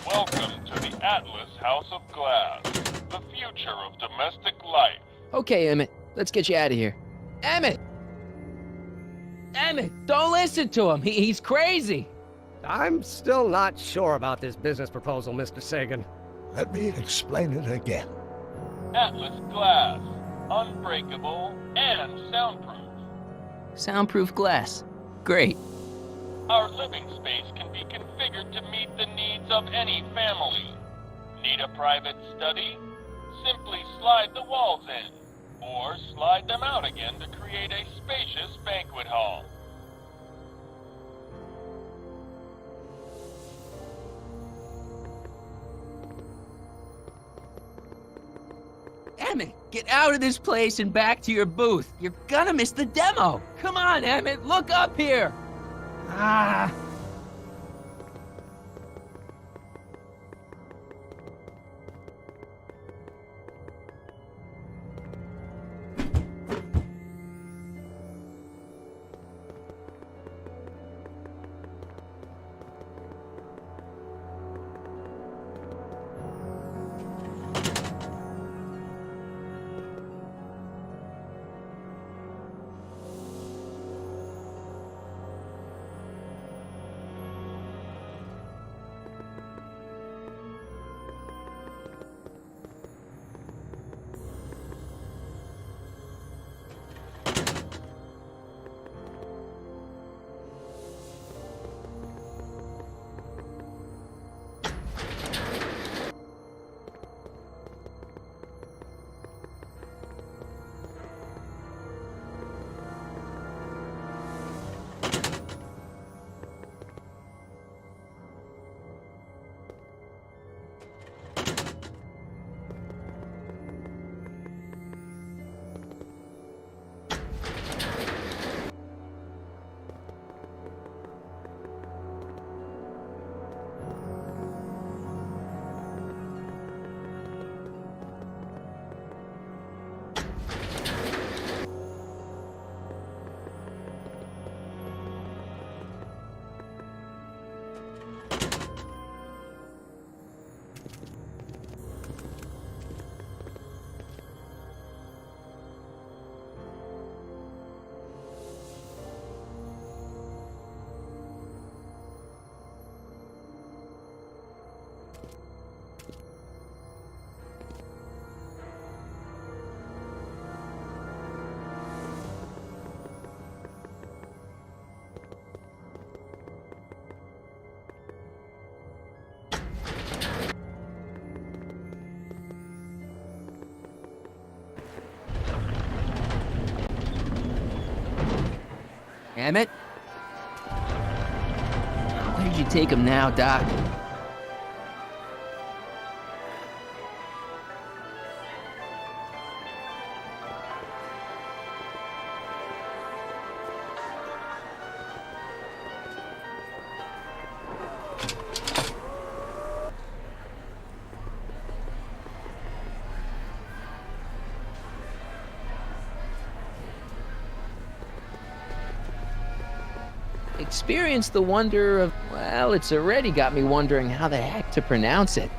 Welcome to the Atlas House of Glass, the future of domestic life. Okay, Emmett, let's get you out of here. Emmett! Emmett, don't listen to him. He's crazy. I'm still not sure about this business proposal, Mr. Sagan. Let me explain it again. Atlas Glass, unbreakable and soundproof. Soundproof glass. Great. Our living space can be configured to meet the needs of any family. Need a private study? Simply slide the walls in, or slide them out again to create a spacious banquet hall. Emmett, get out of this place and back to your booth. You're gonna miss the demo. Come on, Emmett, look up here. Ah. Emmett? Where'd you take him now, Doc? Experience the wonder of, well, it's already got me wondering how the heck to pronounce it.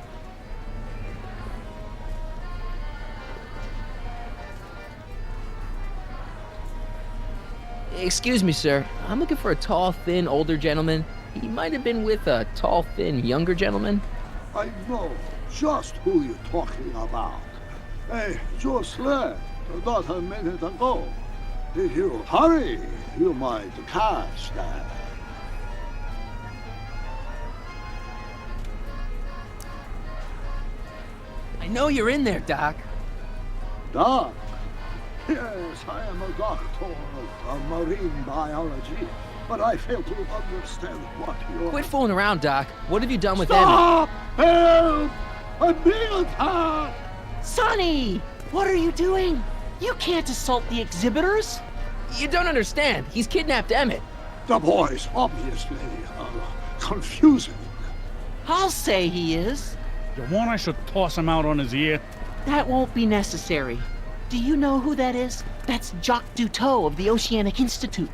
Excuse me, sir. I'm looking for a tall, thin, older gentleman. He might have been with a tall, thin, younger gentleman. I know just who you're talking about. Hey, just left not a minute ago. If you hurry, you might catch that. I know you're in there, Doc. Doc? Yes, I am a doctor of marine biology, but I fail to understand what you're... Quit fooling around, Doc. What have you done with Stop! Help! I'm being attacked! Sonny! What are you doing? You can't assault the exhibitors! Emmett? You don't understand. He's kidnapped Emmett. The boy's obviously confusing. I'll say he is. You want I should toss him out on his ear? That won't be necessary. Do you know who that is? That's Jacques Duteau of the Oceanic Institute.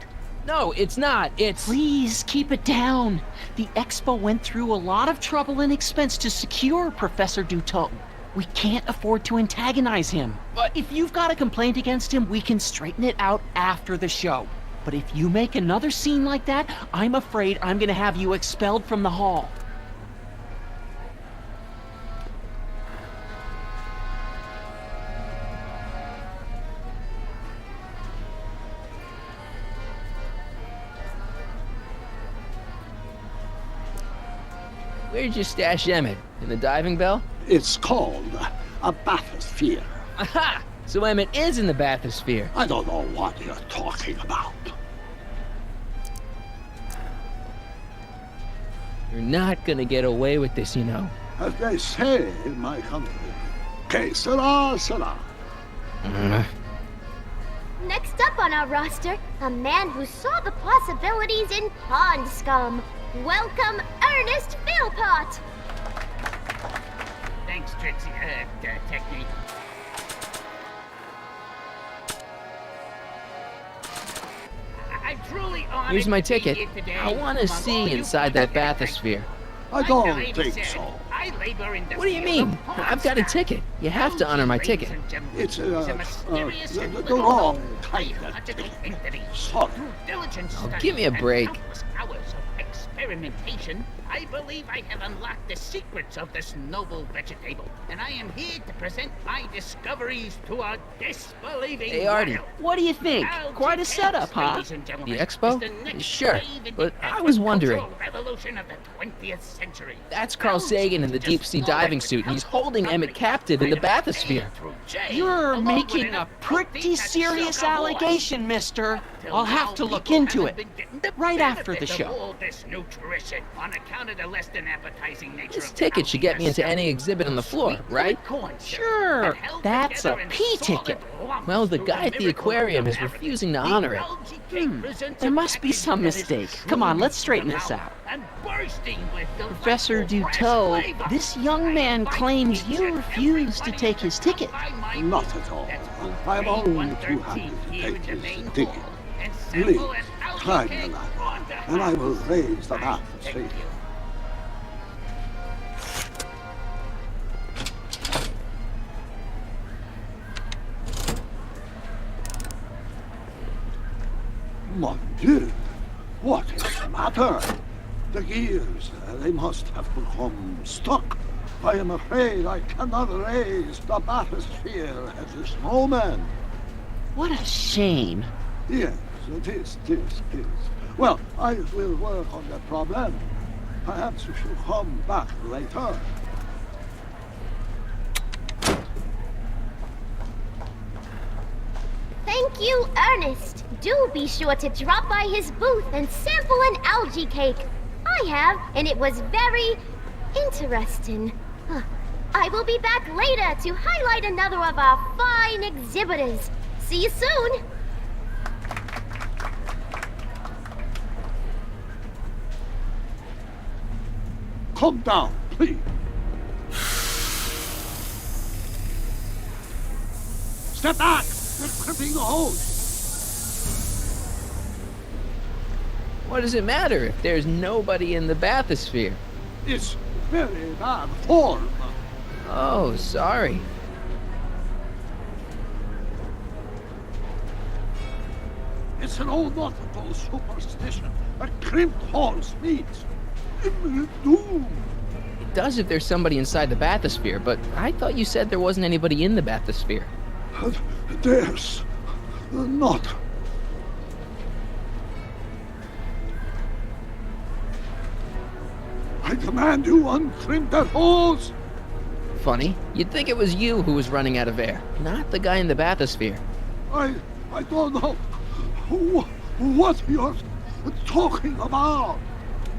No, it's not. It's... Please keep it down. The Expo went through a lot of trouble and expense to secure Professor Dutot. We can't afford to antagonize him. But- If you've got a complaint against him, we can straighten it out after the show. But if you make another scene like that, I'm afraid I'm gonna have you expelled from the hall. Where'd you stash Emmett? In the diving bell? It's called a bathysphere. Aha! So Emmett is in the bathysphere. I don't know what you're talking about. You're not gonna get away with this, you know. As they say in my country, que sera, sera. Next up on our roster, a man who saw the possibilities in pond scum. Welcome, Ernest Philpott! Thanks, Trixie. Technique. I'm truly honored. Here's my to be ticket. here today I want to among all see you inside that contacts. bathysphere. I don't Like the lady think said, so. I labor in the What do you field mean? of porn I've got a style. ticket. You have to honor my Ladies ticket. and gentlemen, It's he's a mysterious and the little wrong known kind of biological ticket. entity. Sorry. Through diligent Oh, study give me a and break. countless hours of experimentation, I believe I have unlocked the secrets of this noble vegetable, and I am here to present my discoveries to a disbelieving Hey, Artie. world. What do you think? Now, Quite a to setup, dance, huh? ladies and gentlemen, The Expo? is the next Sure, wave in but the I was wondering. agricultural revolution of the 20th century. That's Carl Sagan in the deep-sea diving suit, and he's holding Emmett captive in the bathysphere. You're making a pretty serious allegation, mister. I'll have to look into it. Right after the show. On account of the less than appetizing nature This of the ticket should get me into algae any exhibit on the floor, right? Sure, that's a P ticket. Well, the guy at the aquarium is refusing to honor it. There must be some mistake. Come on, let's straighten this out. Professor Dutot, this young man claims you refused to take his ticket. Not at all. I'm only too happy to take his ticket. Please, climb the ladder, and I will raise the bathysphere. Mon Dieu, what is the matter? The gears, they must have become stuck. I am afraid I cannot raise the bathysphere at this moment. What a shame. Yes, it is. Well, I will work on that problem. Perhaps you should come back later. Thank you, Ernest. Do be sure to drop by his booth and sample an algae cake. I have, and it was very interesting. I will be back later to highlight another of our fine exhibitors. See you soon. Come down, please. Step back! You're crimping the hose. What does it matter if there's nobody in the bathysphere? It's very bad form. Oh, sorry. It's an old nautical superstition. A crimped horse means imminent doom. It does if there's somebody inside the bathysphere, but I thought you said there wasn't anybody in the bathysphere. There's not. I command you uncrimp that hose. Funny, you'd think it was you who was running out of air, not the guy in the bathysphere. I don't know what you're talking about.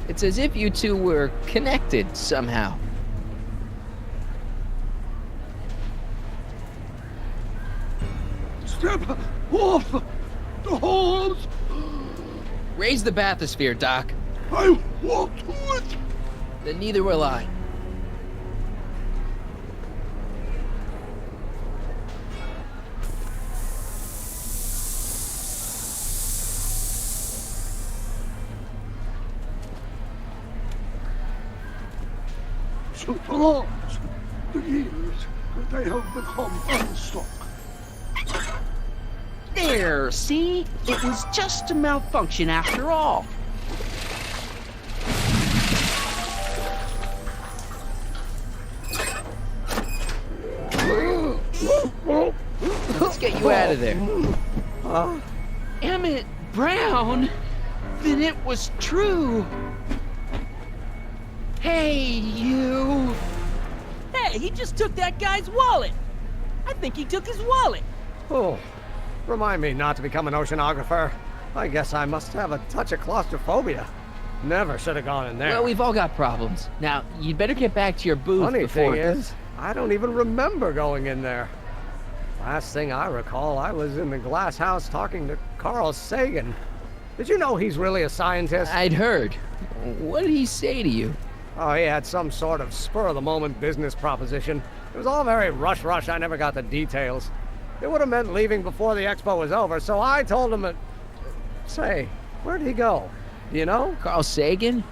It's as if you two were connected somehow. Step off the hose. Raise the bathysphere, Doc. I won't do it. Then neither will I. to the laws. The gears, they have become unstuck. There, see? It was just a malfunction after all. Let's get you out of there. Emmett Brown? Then it was true. Hey, you. Hey, he just took that guy's wallet. I think he took his wallet. Oh, remind me not to become an oceanographer. I guess I must have a touch of claustrophobia. Never should have gone in there. Well, we've all got problems. Now, you'd better get back to your booth Funny before... thing is, I don't even remember going in there. Last thing I recall, I was in the glass house talking to Carl Sagan. Did you know he's really a scientist? I'd heard. What did he say to you? Oh, he had some sort of spur-of-the-moment business proposition. It was all very rush. I never got the details. It would have meant leaving before the expo was over, so I told him that... Say, where'd he go? Do you know? Carl Sagan?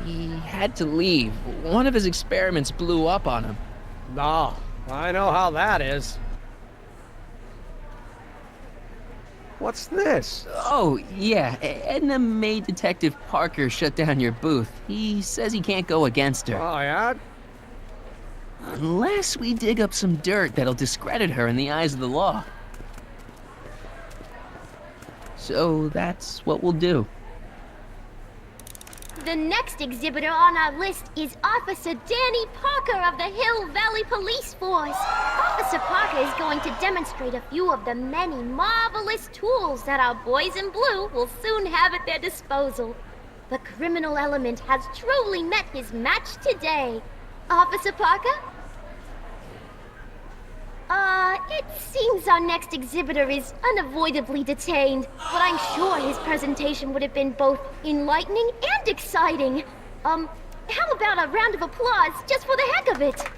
He had to leave. One of his experiments blew up on him. No, I know how that is. What's this? Oh, yeah. Edna made Detective Parker shut down your booth. He says he can't go against her. Oh, yeah? Unless we dig up some dirt that'll discredit her in the eyes of the law. So that's what we'll do. The next exhibitor on our list is Officer Danny Parker of the Hill Valley Police Force. Officer Parker is going to demonstrate a few of the many marvelous tools that our boys in blue will soon have at their disposal. The criminal element has truly met his match today. Officer Parker? It seems our next exhibitor is unavoidably detained, but I'm sure his presentation would have been both enlightening and exciting. How about a round of applause just for the heck of it?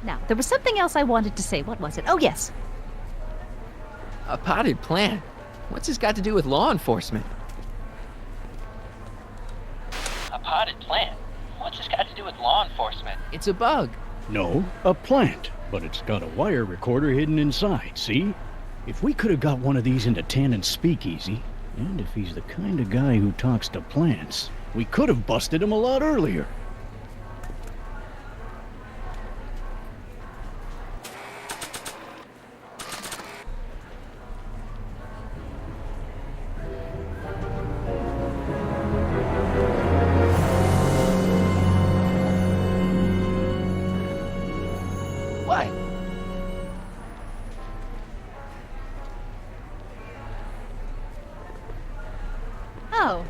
Now, there was something else I wanted to say. What was it? Oh, yes. A potted plant? What's this got to do with law enforcement? A potted plant? What's this got to do with law enforcement? It's a bug. No, a plant. But it's got a wire recorder hidden inside, see? If we could have got one of these into Tannen's speakeasy, and if he's the kind of guy who talks to plants, we could have busted him a lot earlier. What? Oh,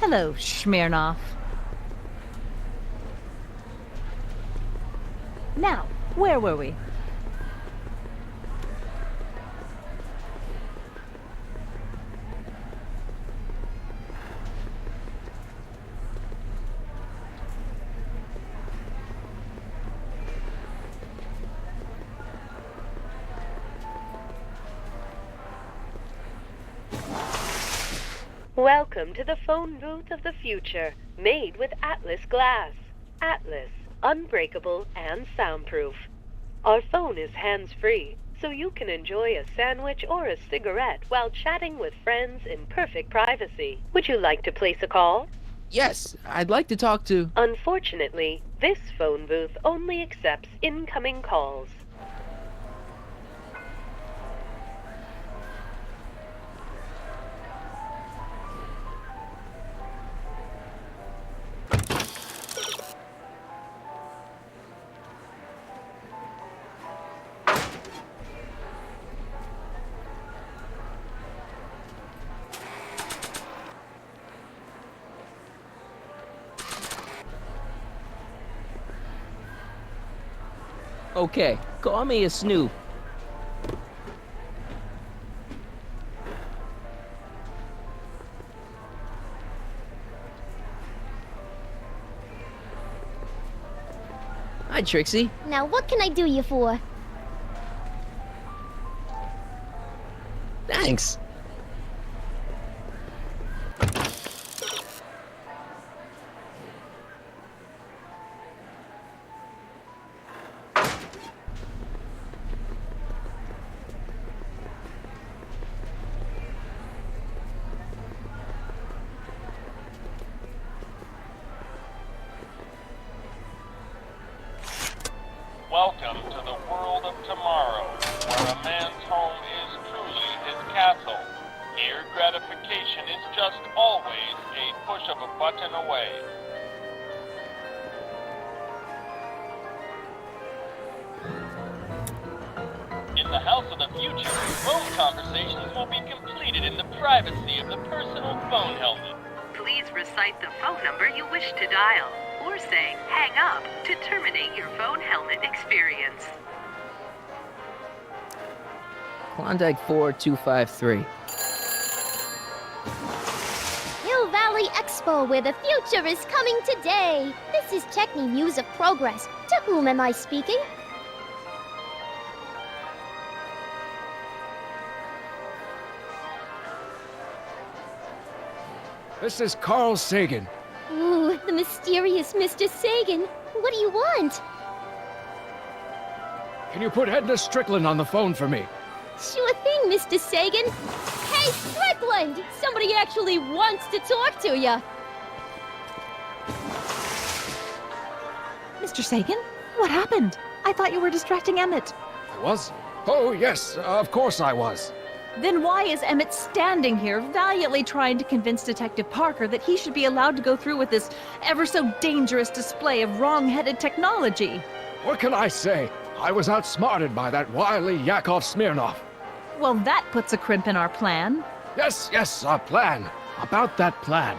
hello, Smirnoff. Now, where were we? Welcome to the phone booth of the future, made with Atlas glass. Atlas, unbreakable and soundproof. Our phone is hands-free, so you can enjoy a sandwich or a cigarette while chatting with friends in perfect privacy. Would you like to place a call? Yes, I'd like to talk to... Unfortunately, this phone booth only accepts incoming calls. Okay, call me a snoop. Hi, Trixie. Now what can I do you for? Thanks. Welcome to the world of tomorrow, where a man's home is truly his castle. Here, gratification is just always a push of a button away. In the house of the future, phone conversations will be completed in the privacy of the personal phone helmet. Please recite the phone number you wish to dial, or say hang up to terminate your phone helmet experience. Klondike 4253. Hill Valley Expo, where the future is coming today. This is Techni Muse of Progress. To whom am I speaking? This is Carl Sagan. Ooh, the mysterious Mr. Sagan. What do you want? Can you put Edna Strickland on the phone for me? Sure thing, Mr. Sagan. Hey, Strickland! Somebody actually wants to talk to you. Mr. Sagan? What happened? I thought you were distracting Emmett. I was? Oh, yes, of course I was. Then why is Emmett standing here, valiantly trying to convince Detective Parker that he should be allowed to go through with this ever so dangerous display of wrong-headed technology? What can I say? I was outsmarted by that wily Yakov Smirnov. Well, that puts a crimp in our plan. Yes, our plan. About that plan.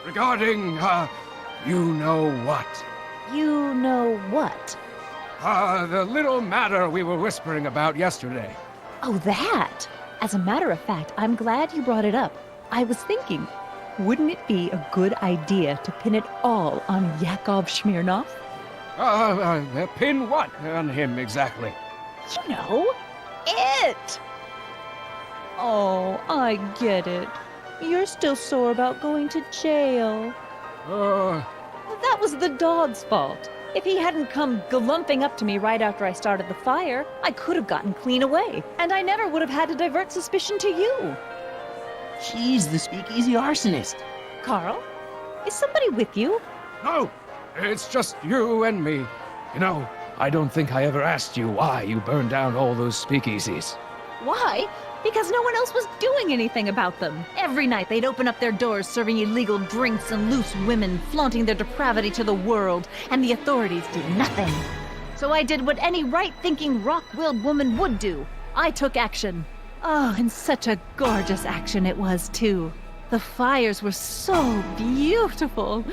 Regarding, you know what? You know what? The little matter we were whispering about yesterday. Oh, that! As a matter of fact, I'm glad you brought it up. I was thinking, wouldn't it be a good idea to pin it all on Yakov Smirnov? Pin what on him exactly? You know, it! Oh, I get it. You're still sore about going to jail. That was the dog's fault. If he hadn't come galumping up to me right after I started the fire, I could have gotten clean away, and I never would have had to divert suspicion to you. She's the speakeasy arsonist. Carl, is somebody with you? No, it's just you and me. You know, I don't think I ever asked you why you burned down all those speakeasies. Why? Because no one else was doing anything about them. Every night they'd open up their doors serving illegal drinks and loose women, flaunting their depravity to the world, and the authorities did nothing. So I did what any right-thinking, rock-willed woman would do. I took action. Oh, and such a gorgeous action it was, too. The fires were so beautiful.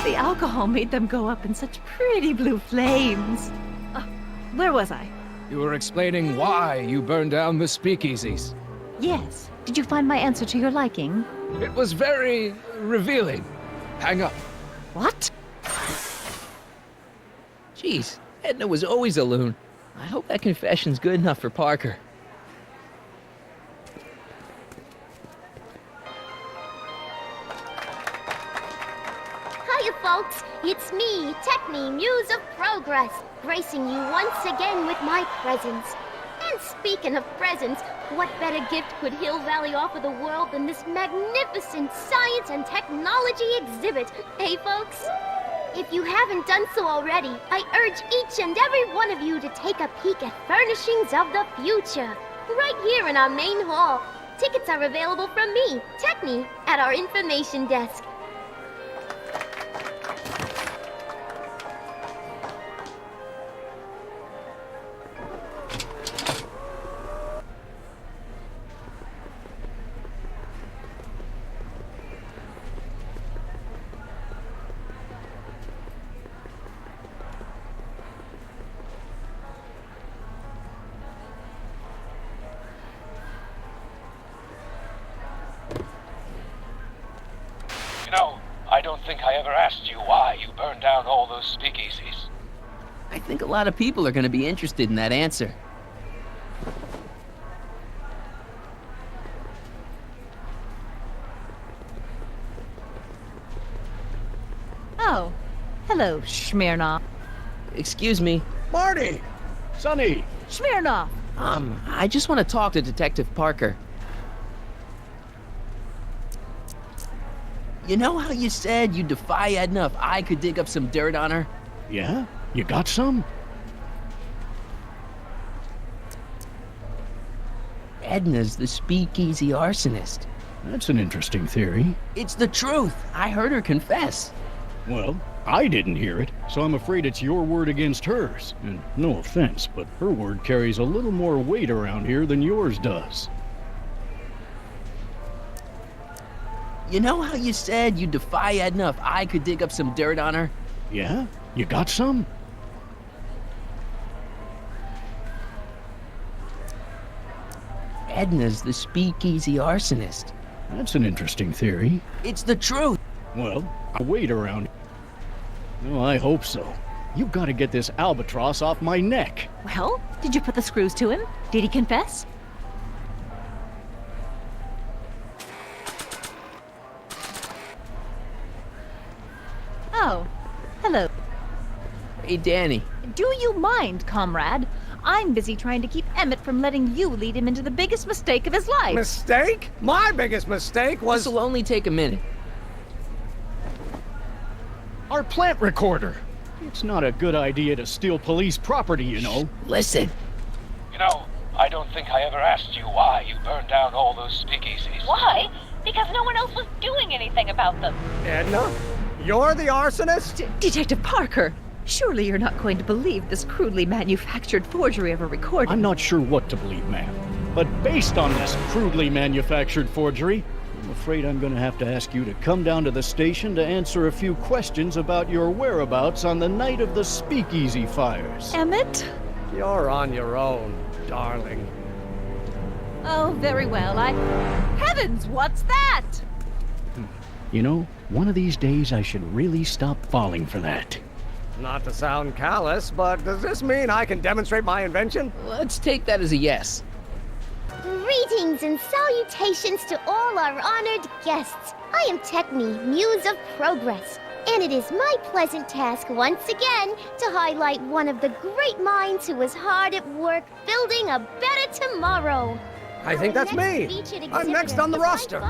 The alcohol made them go up in such pretty blue flames. Where was I? You were explaining why you burned down the speakeasies. Yes. Did you find my answer to your liking? It was very revealing. Hang up. What? Jeez, Edna was always a loon. I hope that confession's good enough for Parker. Hiya, folks. It's me, Techni Muse of Progress, gracing you once again with my presence. And speaking of presents, what better gift could Hill Valley offer the world than this magnificent science and technology exhibit, eh, folks? If you haven't done so already, I urge each and every one of you to take a peek at Furnishings of the Future, right here in our main hall. Tickets are available from me, Techni, at our information desk. don't think I ever asked you why you burned down all those speakeasies. I think a lot of people are gonna be interested in that answer. Oh, hello, Smirnoff. Excuse me. Marty! Sonny! Smirnoff! I just want to talk to Detective Parker. You know how you said you'd defy Edna if I could dig up some dirt on her? Yeah? You got some? Edna's the speakeasy arsonist. That's an interesting theory. It's the truth. I heard her confess. Well, I didn't hear it, so I'm afraid it's your word against hers. And no offense, but her word carries a little more weight around here than yours does. You know how you said you'd defy Edna if I could dig up some dirt on her? Yeah? You got some? Edna's the speakeasy arsonist. That's an interesting theory. It's the truth. Well, I'll wait around. No, I hope so. You've got to get this albatross off my neck. Well, did you put the screws to him? Did he confess? Oh, hello. Hey, Danny. Do you mind, comrade? I'm busy trying to keep Emmett from letting you lead him into the biggest mistake of his life. Mistake? My biggest mistake was... This'll only take a minute. Our plant recorder. It's not a good idea to steal police property, you know. Listen. You know, I don't think I ever asked you why you burned down all those speakeasies. Why? Because no one else was doing anything about them. Edna? You're the arsonist? Detective Parker, surely you're not going to believe this crudely manufactured forgery of a recording. I'm not sure what to believe, ma'am. But based on this crudely manufactured forgery, I'm afraid I'm going to have to ask you to come down to the station to answer a few questions about your whereabouts on the night of the speakeasy fires. Emmett? You're on your own, darling. Oh, very well. Heavens, what's that? You know, one of these days I should really stop falling for that. Not to sound callous, but does this mean I can demonstrate my invention? Let's take that as a yes. Greetings and salutations to all our honored guests. I am Techne, Muse of Progress, and it is my pleasant task once again to highlight one of the great minds who was hard at work building a better tomorrow. I think that's me. I'm next on the roster.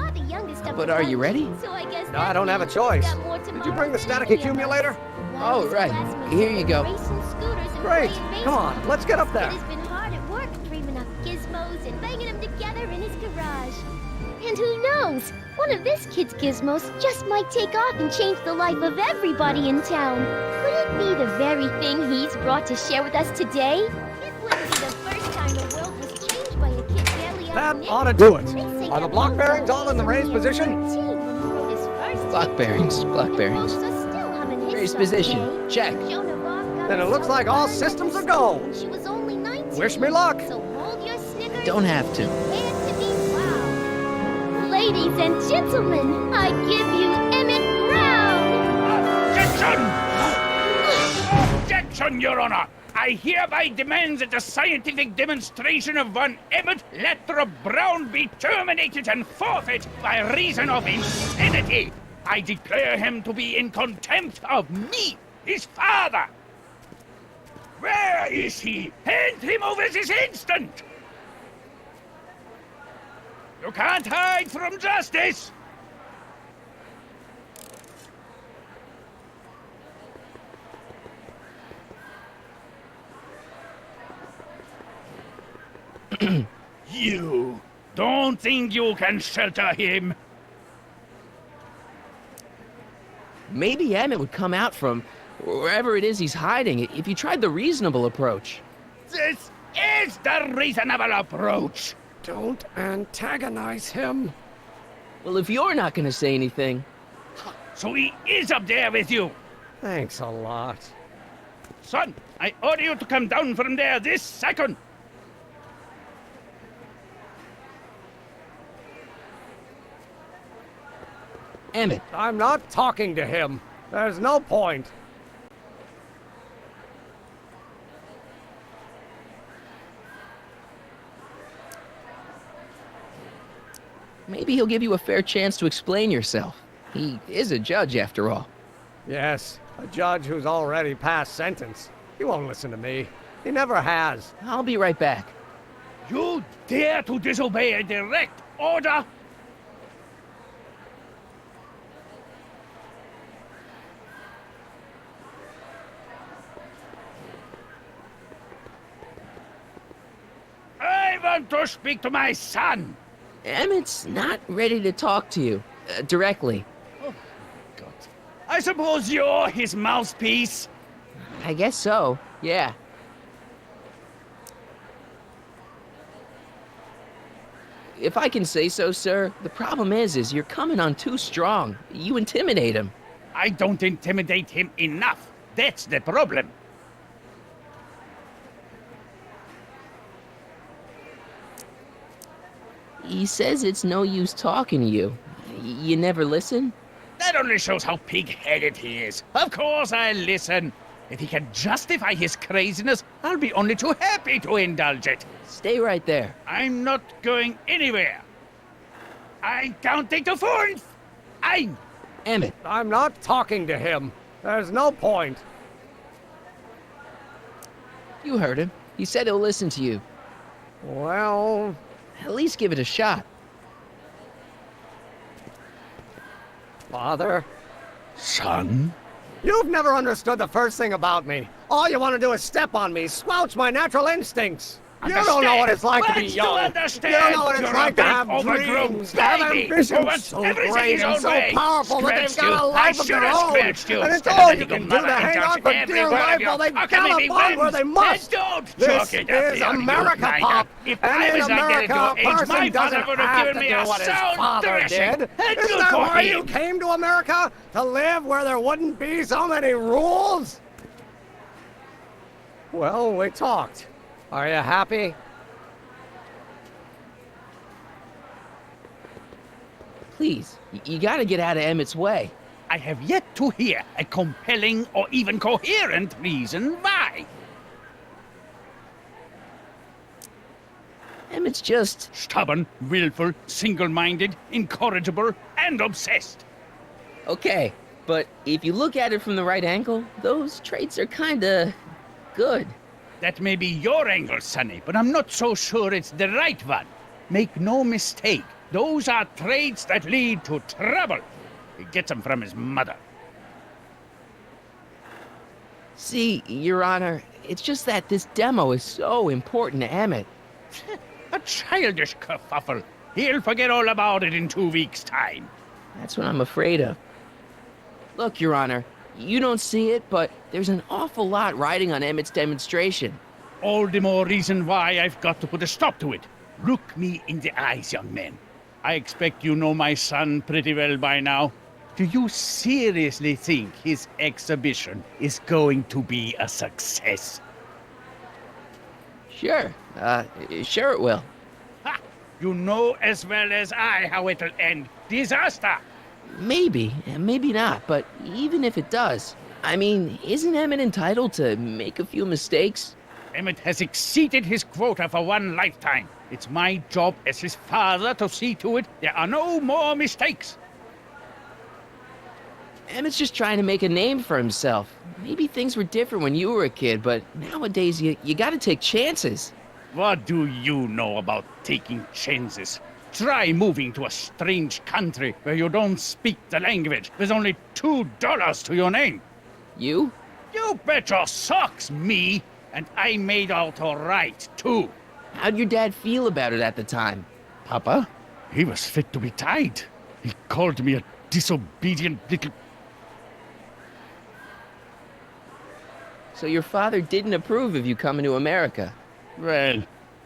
But are you ready? No, I don't have a choice. Did you bring the static accumulator? Oh, right. Here you go. Great. Come on, let's get up there. He's been hard at work dreaming up gizmos and banging them together in his garage. And who knows? One of this kid's gizmos just might take off and change the life of everybody in town. Could it be the very thing he's brought to share with us today? It wouldn't be the first time the world was changed by a kid barely That out ought to do it. Are the block bearings all in the raised position? Block bearings, block bearings. Raised position, check. Then it looks like all systems are go. She was only 19. Wish me luck. So hold your snickers. Don't have to. Prepare to be wowed. Ladies and gentlemen, I give you Emmett Brown. Objection! Objection, Your Honor! I hereby demand that the scientific demonstration of one Emmett Lathrop Brown be terminated and forfeit by reason of insanity. I declare him to be in contempt of me, his father. Where is he? Hand him over this instant! You can't hide from justice! You don't think you can shelter him? Maybe Emmett would come out from wherever it is he's hiding if you tried the reasonable approach. This is the reasonable approach. Don't antagonize him. Well, if you're not going to say anything... So he is up there with you. Thanks a lot. Son, I order you to come down from there this second. Emmett, I'm not talking to him. There's no point. maybe he'll give you a fair chance to explain yourself. He is a judge, after all. Yes, a judge who's already passed sentence. He won't listen to me. He never has. I'll be right back. You dare to disobey a direct order? I want to speak to my son. Emmett's not ready to talk to you, directly. Oh, God. I suppose you're his mouthpiece? I guess so, yeah. If I can say so, sir, the problem is you're coming on too strong. You intimidate him. I don't intimidate him enough. That's the problem. He says it's no use talking to you. You never listen? That only shows how pig-headed he is. Of course I'll listen. If he can justify his craziness, I'll be only too happy to indulge it. Stay right there. I'm not going anywhere. I'm counting to 4. Emmett. I'm not talking to him. There's no point. You heard him. He said he'll listen to you. Well... At least give it a shot. Father? Son? You've never understood the first thing about me. All you want to do is step on me, squelch my natural instincts. You don't know what it's like to be young. You don't know what it's like to have dreams, to have ambitions so great and so powerful that they've got a life of their own. And it's all you can do to hang on for dear life while they gallop on where they must. This is America, Pop. And in America, a person doesn't have to do what his father did. Isn't that why you came to America? To live where there wouldn't be so many rules? Well, we talked. Are you happy? Please, you gotta get out of Emmett's way. I have yet to hear a compelling or even coherent reason why. Emmett's just... Stubborn, willful, single-minded, incorrigible, and obsessed. Okay, but if you look at it from the right angle, those traits are kinda... good. That may be your angle, Sonny, but I'm not so sure it's the right one. Make no mistake, those are traits that lead to trouble. He gets them from his mother. See, Your Honor, it's just that this demo is so important to Emmett. A childish kerfuffle. He'll forget all about it in 2 weeks' time. That's what I'm afraid of. Look, Your Honor, you don't see it, but there's an awful lot riding on Emmett's demonstration. All the more reason why I've got to put a stop to it. Look me in the eyes, young man. I expect you know my son pretty well by now. Do you seriously think his exhibition is going to be a success? Sure. Sure it will. Ha! You know as well as I how it'll end. Disaster! Maybe, and maybe not, but even if it does, I mean, isn't Emmett entitled to make a few mistakes? Emmett has exceeded his quota for 1 lifetime. It's my job as his father to see to it there are no more mistakes. Emmett's just trying to make a name for himself. Maybe things were different when you were a kid, but nowadays you gotta take chances. What do you know about taking chances? Try moving to a strange country where you don't speak the language with only $2 to your name. You? You bet your socks, me! And I made out all right, too. How'd your dad feel about it at the time? Papa? He was fit to be tied. He called me a disobedient little... So your father didn't approve of you coming to America? Well,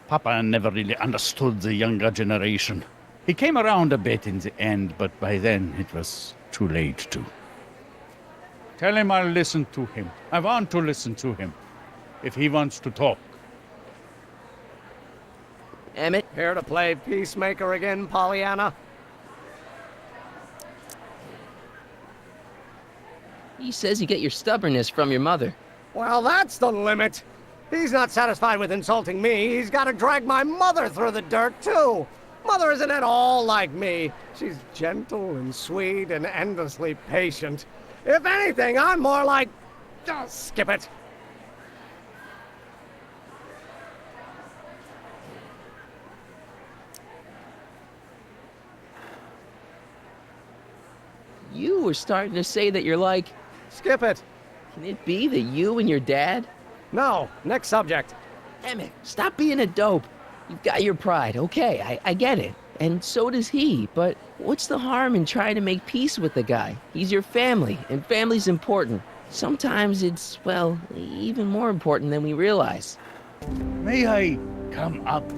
Papa never really understood the younger generation. He came around a bit in the end, but by then it was too late to. Tell him I'll listen to him. I want to listen to him. If he wants to talk. Emmett? Here to play peacemaker again, Pollyanna? He says you get your stubbornness from your mother. Well, that's the limit. He's not satisfied with insulting me. He's got to drag my mother through the dirt, too. Mother isn't at all like me. She's gentle and sweet and endlessly patient. If anything, I'm more like... Oh, skip it. You were starting to say that you're like... Skip it. Can it be that you and your dad? No, next subject. Emmett, stop being a dope. You've got your pride, okay, I get it. And so does he, but what's the harm in trying to make peace with the guy? He's your family, and family's important. Sometimes it's, well, even more important than we realize. May I come up?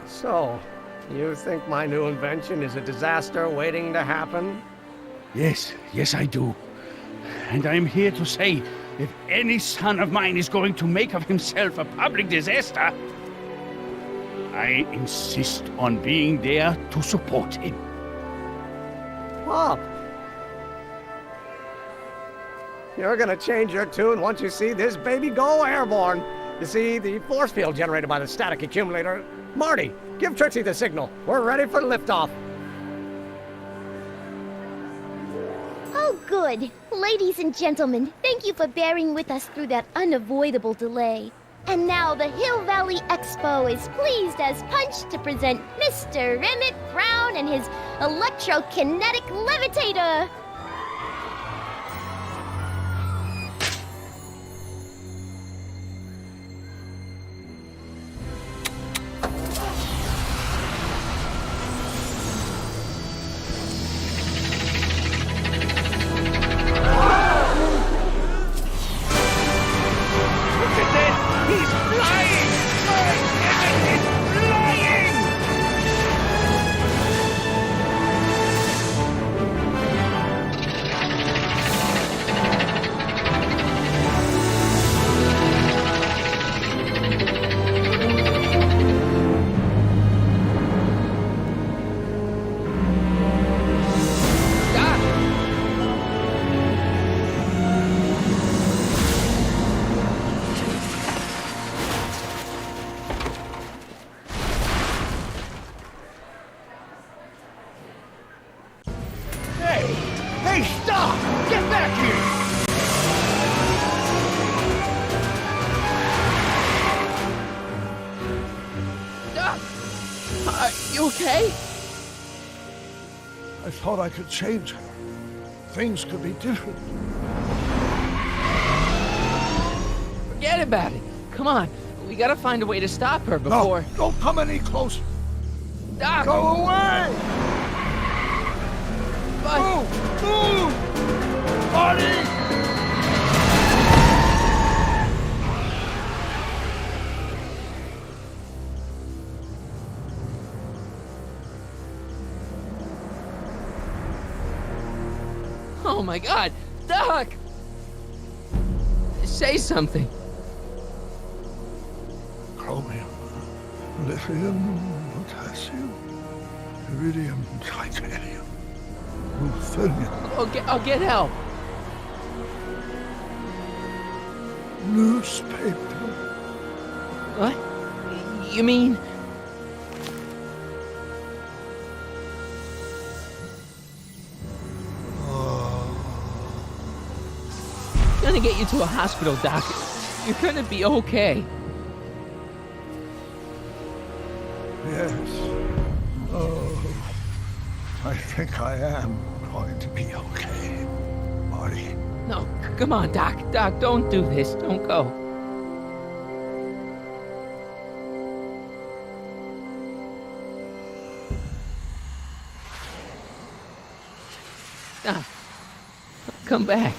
So, you think my new invention is a disaster waiting to happen? Yes, I do. And I'm here to say, if any son of mine is going to make of himself a public disaster, I insist on being there to support him. Pop! You're gonna change your tune once you see this baby go airborne. You see, the force field generated by the static accumulator... Marty, give Trixie the signal. We're ready for liftoff. Oh, good. Ladies and gentlemen, thank you for bearing with us through that unavoidable delay. And now the Hill Valley Expo is pleased as punch to present Mr. Emmett Brown and his electrokinetic levitator. Hey, stop! Get back here! Doc! Are you okay? I thought I could change her. Things could be different. Forget about it. Come on. We gotta find a way to stop her before... No, don't come any closer. Doc! Go away! But... Move! Marty! Oh my God! Doc! Say something. Chromium, lithium, potassium, iridium, titanium, ruthenium, I'll get help. newspaper. What? You mean... Gonna get you to a hospital, Doc. You're gonna be okay. Yes. Oh, I think I am going to be okay, Marty. No, come on, Doc. Doc, don't do this. Don't go. Doc, come back.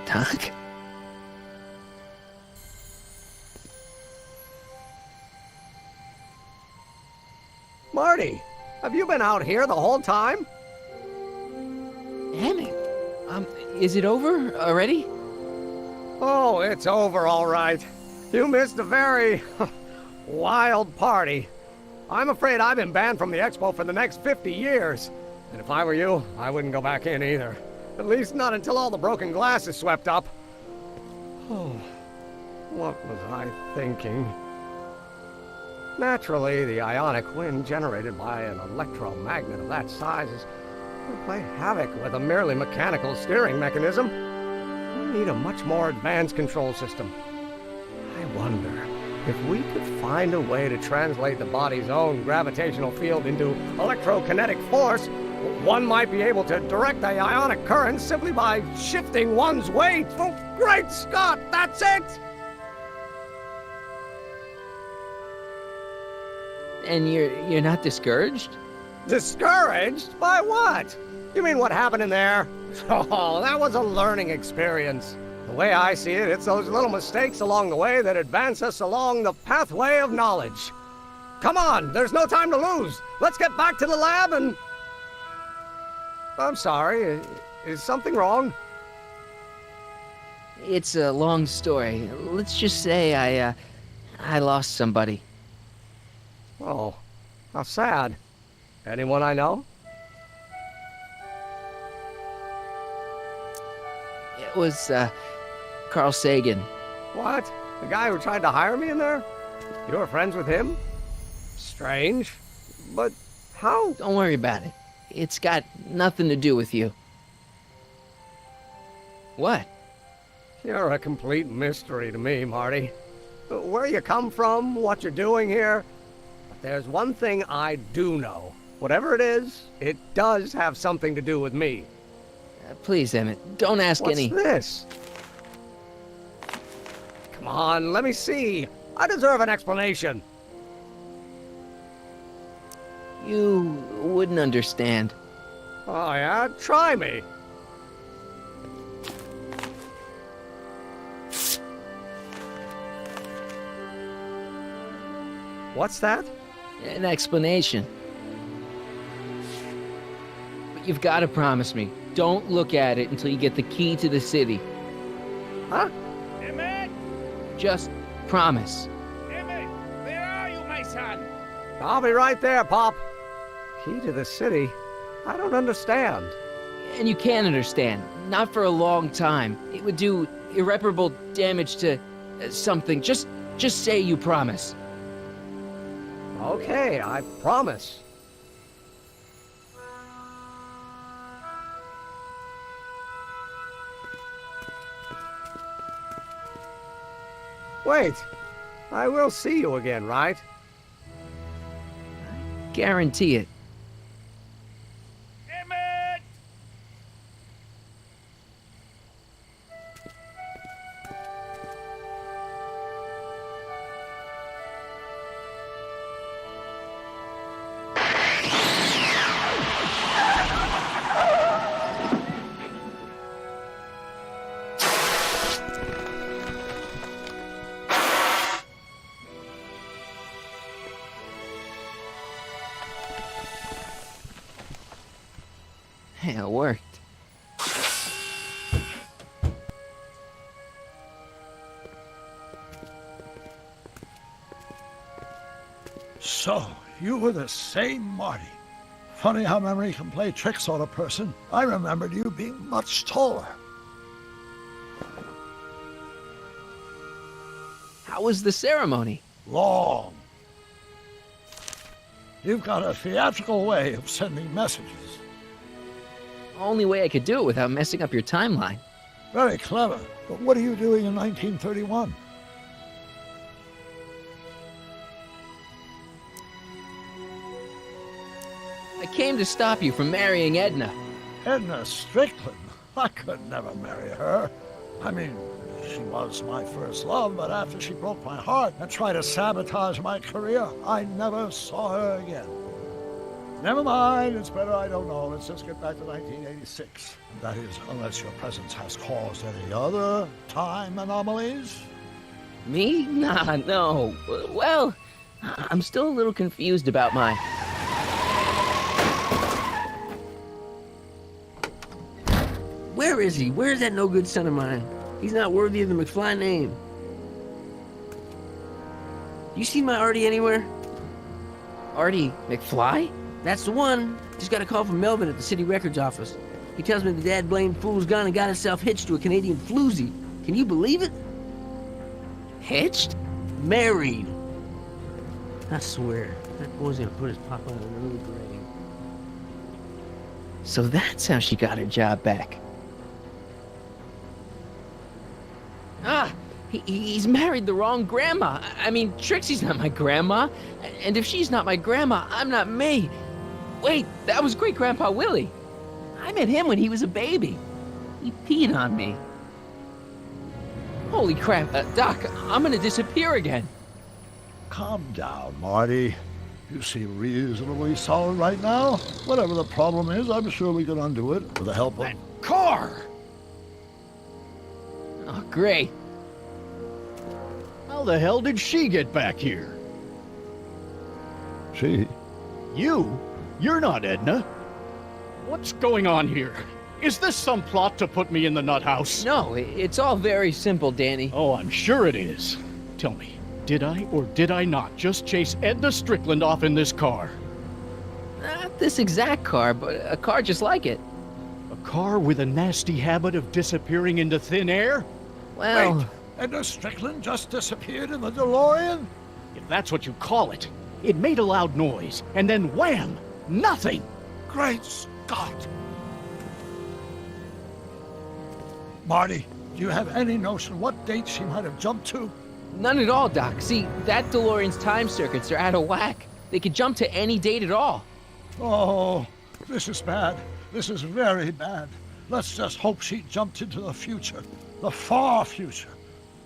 Doc? Marty, have you been out here the whole time? Emmett, Is it over already? Oh, it's over all right. You missed a very wild party. I'm afraid I've been banned from the expo for the next 50 years. And if I were you, I wouldn't go back in either. At least not until all the broken glass is swept up. Oh, what was I thinking? Naturally, the ionic wind generated by an electromagnet of that size would play havoc with a merely mechanical steering mechanism. We need a much more advanced control system. I wonder if we could find a way to translate the body's own gravitational field into electrokinetic force. One might be able to direct the ionic current simply by shifting one's weight. Oh, great Scott, that's it! And you're not discouraged? Discouraged? By what? You mean what happened in there? Oh, that was a learning experience. The way I see it, it's those little mistakes along the way that advance us along the pathway of knowledge. Come on, there's no time to lose. Let's get back to the lab and... I'm sorry, is something wrong? It's a long story. Let's just say I lost somebody. Oh, how sad. Anyone I know? It was, Carl Sagan. What? The guy who tried to hire me in there? You were friends with him? Strange. But how? Don't worry about it. It's got nothing to do with you. What? You're a complete mystery to me, Marty. Where you come from, what you're doing here. But there's one thing I do know. Whatever it is, it does have something to do with me. Please, Emmett, don't ask any... What's this? Come on, let me see. I deserve an explanation. You wouldn't understand. Oh, yeah? Try me. What's that? An explanation. But you've got to promise me. Don't look at it until you get the key to the city. Huh? Emmett! Just promise. Emmett, where are you, my son? I'll be right there, Pop. Key to the city? I don't understand. And you can understand. Not for a long time. It would do irreparable damage to something. Just say you promise. Okay, I promise. Wait, I will see you again, right? Guarantee it. Emmett! Hey, it worked. So, you were the same Marty. Funny how memory can play tricks on a person. I remembered you being much taller. How was the ceremony? Long. You've got a theatrical way of sending messages. Only way I could do it without messing up your timeline. Very clever. But what are you doing in 1931? I came to stop you from marrying Edna. Edna Strickland? I could never marry her. I mean, she was my first love, but after she broke my heart and tried to sabotage my career, I never saw her again. Never mind, it's better I don't know. Let's just get back to 1986. That is, unless your presence has caused any other time anomalies. Me? Nah, no. Well, I'm still a little confused about my... Where Where is he? Where's that no-good son of mine? He's not worthy of the McFly name. You see my Artie anywhere? Artie McFly? That's the one. Just got a call from Melvin at the city records office. He tells me the dad-blamed fool's gone and got himself hitched to a Canadian floozy. Can you believe it? Hitched? Married. I swear, that boy's gonna put his papa in an early grave. So that's how she got her job back. Ah, he's married the wrong grandma. I mean, Trixie's not my grandma. And if she's not my grandma, I'm not me. Wait, that was Great-Grandpa Willie. I met him when he was a baby. He peed on me. Holy crap, Doc, I'm gonna disappear again. Calm down, Marty. You seem reasonably solid right now. Whatever the problem is, I'm sure we can undo it with the help of... That car! Oh, great. How the hell did she get back here? She? You? You're not Edna. What's going on here? Is this some plot to put me in the nut house? No, it's all very simple, Danny. Oh, I'm sure it is. Tell me, did I or did I not just chase Edna Strickland off in this car? Not this exact car, but a car just like it. A car with a nasty habit of disappearing into thin air? Well... Wait, Edna Strickland just disappeared in the DeLorean? If that's what you call it. It made a loud noise, and then wham! Nothing! Great Scott! Marty, do you have any notion what date she might have jumped to? None at all, Doc. See, that DeLorean's time circuits are out of whack. They could jump to any date at all. Oh, this is bad. This is very bad. Let's just hope she jumped into the future. The far future.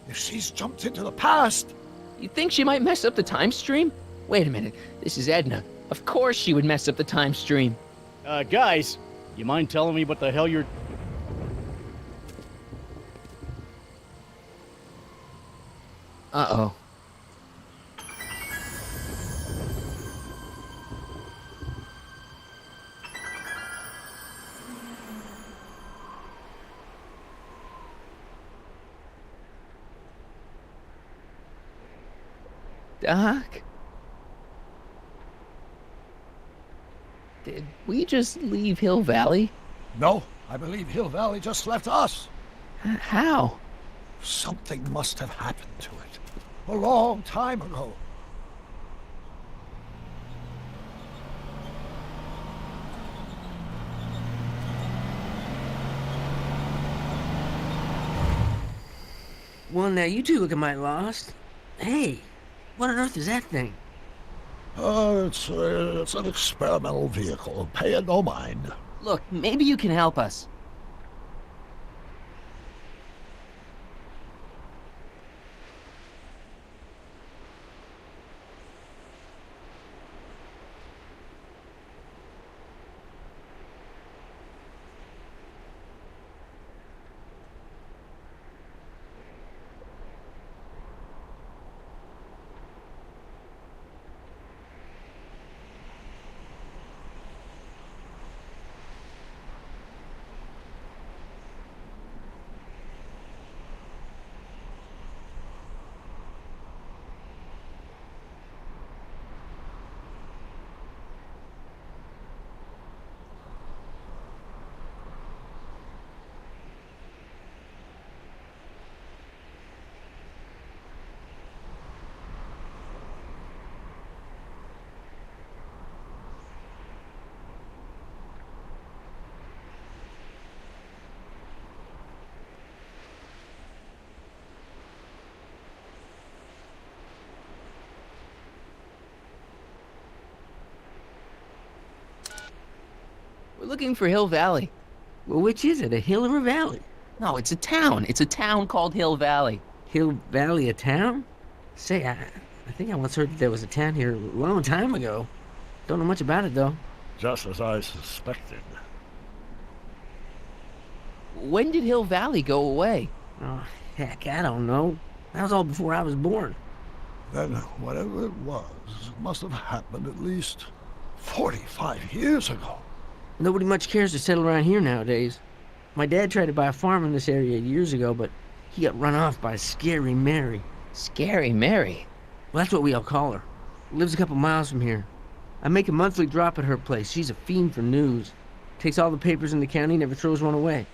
If she's jumped into the past... You think she might mess up the time stream? Wait a minute. This is Edna. Of course she would mess up the time stream. Guys, you mind telling me what the hell you're... Uh-oh. Doc? Did we just leave Hill Valley? No, I believe Hill Valley just left us. How? Something must have happened to it. A long time ago. Well, now you two look mighty lost. Hey, what on earth is that thing? It's an experimental vehicle. Pay it no mind. Look, maybe you can help us. We're looking for Hill Valley. Well, which is it, a hill or a valley? No, it's a town. It's a town called Hill Valley. Hill Valley, a town? Say, I think I once heard that there was a town here a long time ago. Don't know much about it, though. Just as I suspected. When did Hill Valley go away? Oh, heck, I don't know. That was all before I was born. Then whatever it was must have happened at least 45 years ago. Nobody much cares to settle around here nowadays. My dad tried to buy a farm in this area years ago, but he got run off by Scary Mary. Scary Mary? Well, that's what we all call her. Lives a couple miles from here. I make a monthly drop at her place. She's a fiend for news. Takes all the papers in the county, never throws one away.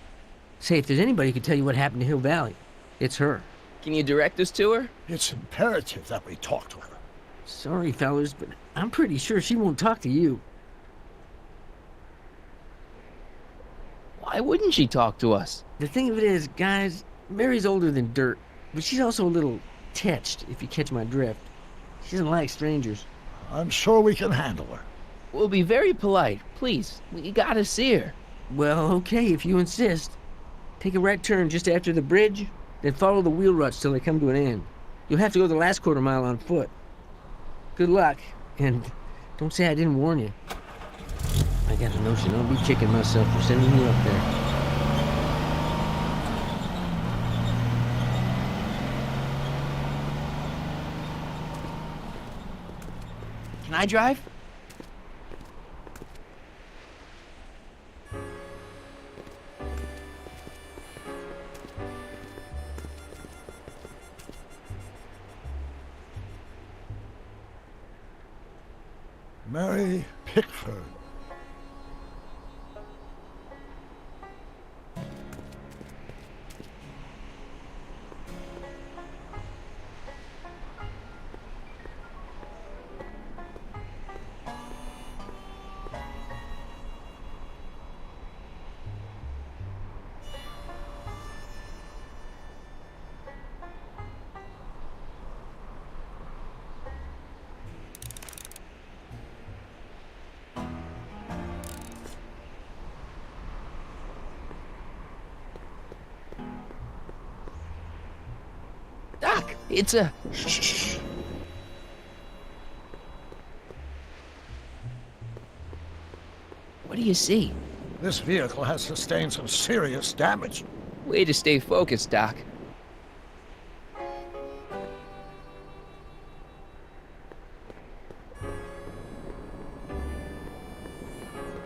Say, if there's anybody who can tell you what happened to Hill Valley, it's her. Can you direct us to her? It's imperative that we talk to her. Sorry, fellas, but I'm pretty sure she won't talk to you. Why wouldn't she talk to us? The thing of it is, guys, Mary's older than dirt, but she's also a little tetched, if you catch my drift. She doesn't like strangers. I'm sure we can handle her. We'll be very polite. Please, we gotta see her. Well, okay, if you insist. Take a right turn just after the bridge, then follow the wheel ruts till they come to an end. You'll have to go the last quarter mile on foot. Good luck, and don't say I didn't warn you. I got a notion I'll be kicking myself for sending you up there. Can I drive? Mary Pickford. Doc, it's a... Shh. What do you see? This vehicle has sustained some serious damage. Way to stay focused, Doc.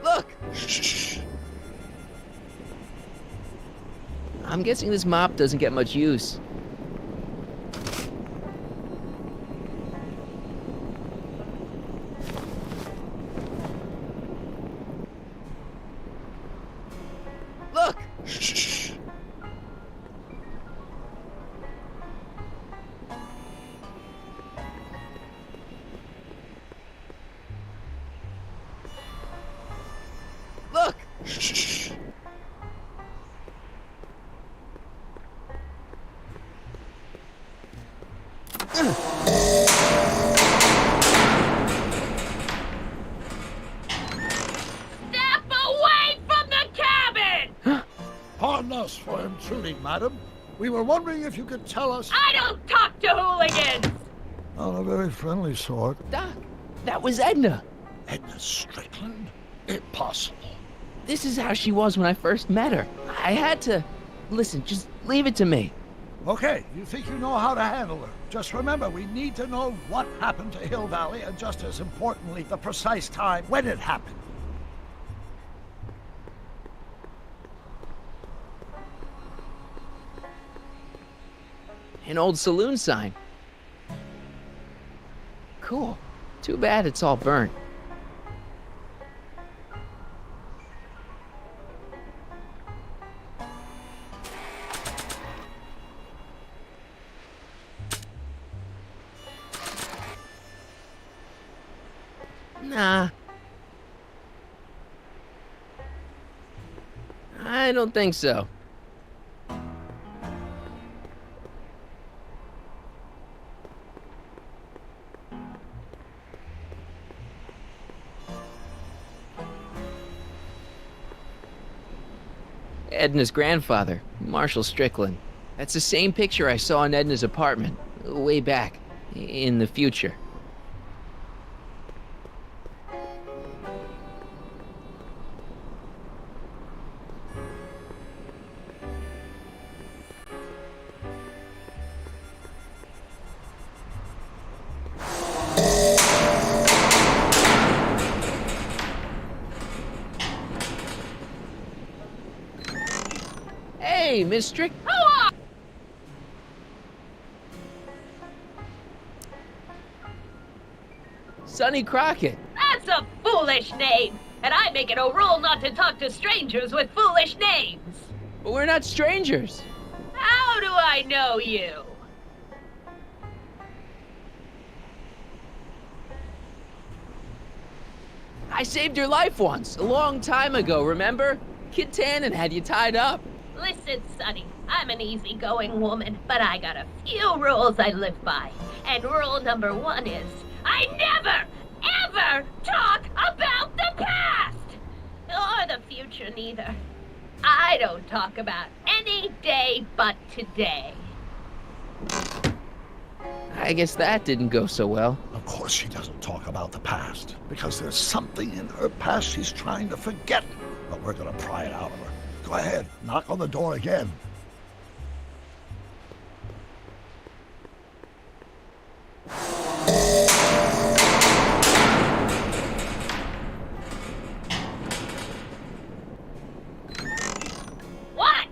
Look! Shh. I'm guessing this mop doesn't get much use. Look! Shh. Look! Shh. Step away from the cabin! Pardon us for intruding, madam. We were wondering if you could tell us... I don't talk to hooligans! Not a very friendly sort. Doc, that was Edna. Edna Strickland? Impossible. This is how she was when I first met her. I had to... Listen, just leave it to me. Okay, you think you know how to handle her. Just remember, we need to know what happened to Hill Valley, and just as importantly, the precise time when it happened. An old saloon sign. Cool. Too bad it's all burnt. Nah. I don't think so. Edna's grandfather, Marshall Strickland. That's the same picture I saw in Edna's apartment, way back, in the future. Hey, Miss Strick. Sonny Crockett. That's a foolish name, and I make it a rule not to talk to strangers with foolish names. But we're not strangers. How do I know you? I saved your life once, a long time ago, remember? Kid Tannen had you tied up. Listen, Sonny, I'm an easygoing woman, but I got a few rules I live by. And rule number 1 is, I never, ever talk about the past! Or the future, neither. I don't talk about any day but today. I guess that didn't go so well. Of course she doesn't talk about the past, because there's something in her past she's trying to forget. But we're gonna pry it out of her. Go ahead, knock on the door again. What?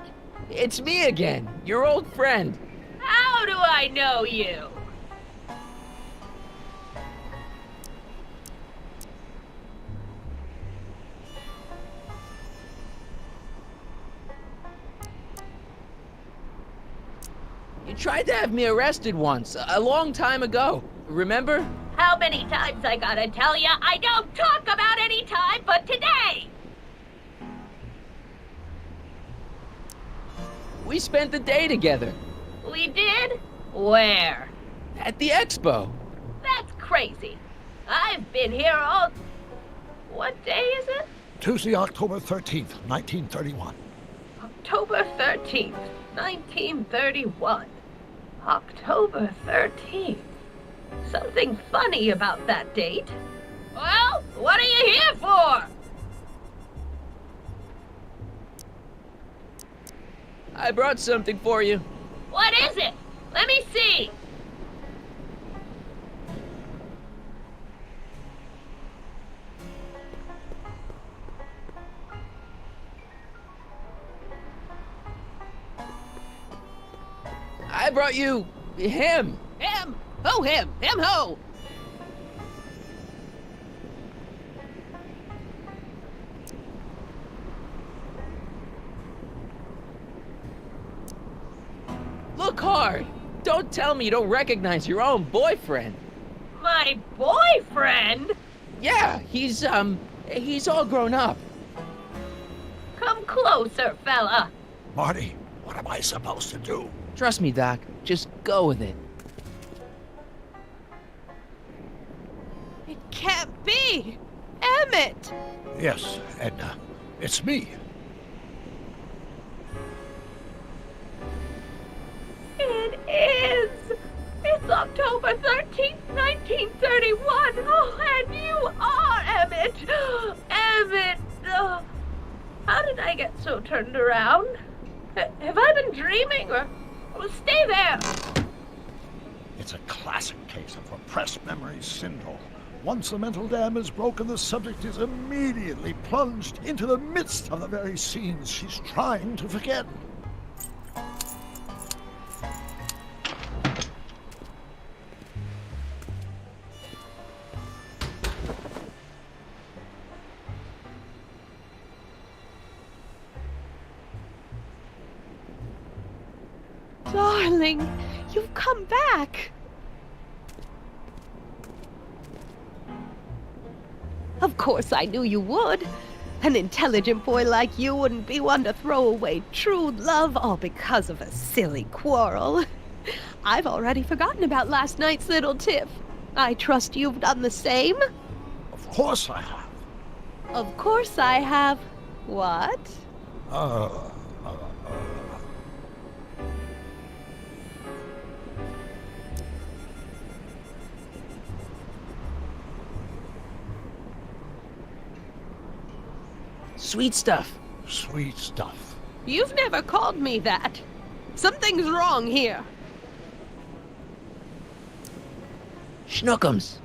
It's me again, your old friend. How do I know you? You tried to have me arrested once, a long time ago. Remember? How many times I gotta tell ya I don't talk about any time but today? We spent the day together. We did? Where? At the expo. That's crazy. I've been here all... What day is it? Tuesday, October 13th, 1931. October 13th, 1931. October 13th. Something funny about that date. Well, what are you here for? I brought something for you. What is it? Let me see. I brought you him. Him? Who him? Him who? Look hard. Don't tell me you don't recognize your own boyfriend. My boyfriend? Yeah, he's all grown up. Come closer, fella. Marty, what am I supposed to do? Trust me, Doc. Just go with it. It can't be! Emmett! Yes, Edna. It's me. It is! It's October 13th, 1931! Oh, and you are Emmett! Emmett! How did I get so turned around? Have I been dreaming, or stay there? It's a classic case of repressed memory syndrome. Once the mental dam is broken, the subject is immediately plunged into the midst of the very scenes she's trying to forget. Darling, you've come back. Of course I knew you would. An intelligent boy like you wouldn't be one to throw away true love all because of a silly quarrel. I've already forgotten about last night's little tiff. I trust you've done the same? Of course I have. Of course I have. What? Sweet stuff. Sweet stuff. You've never called me that. Something's wrong here. Schnookums.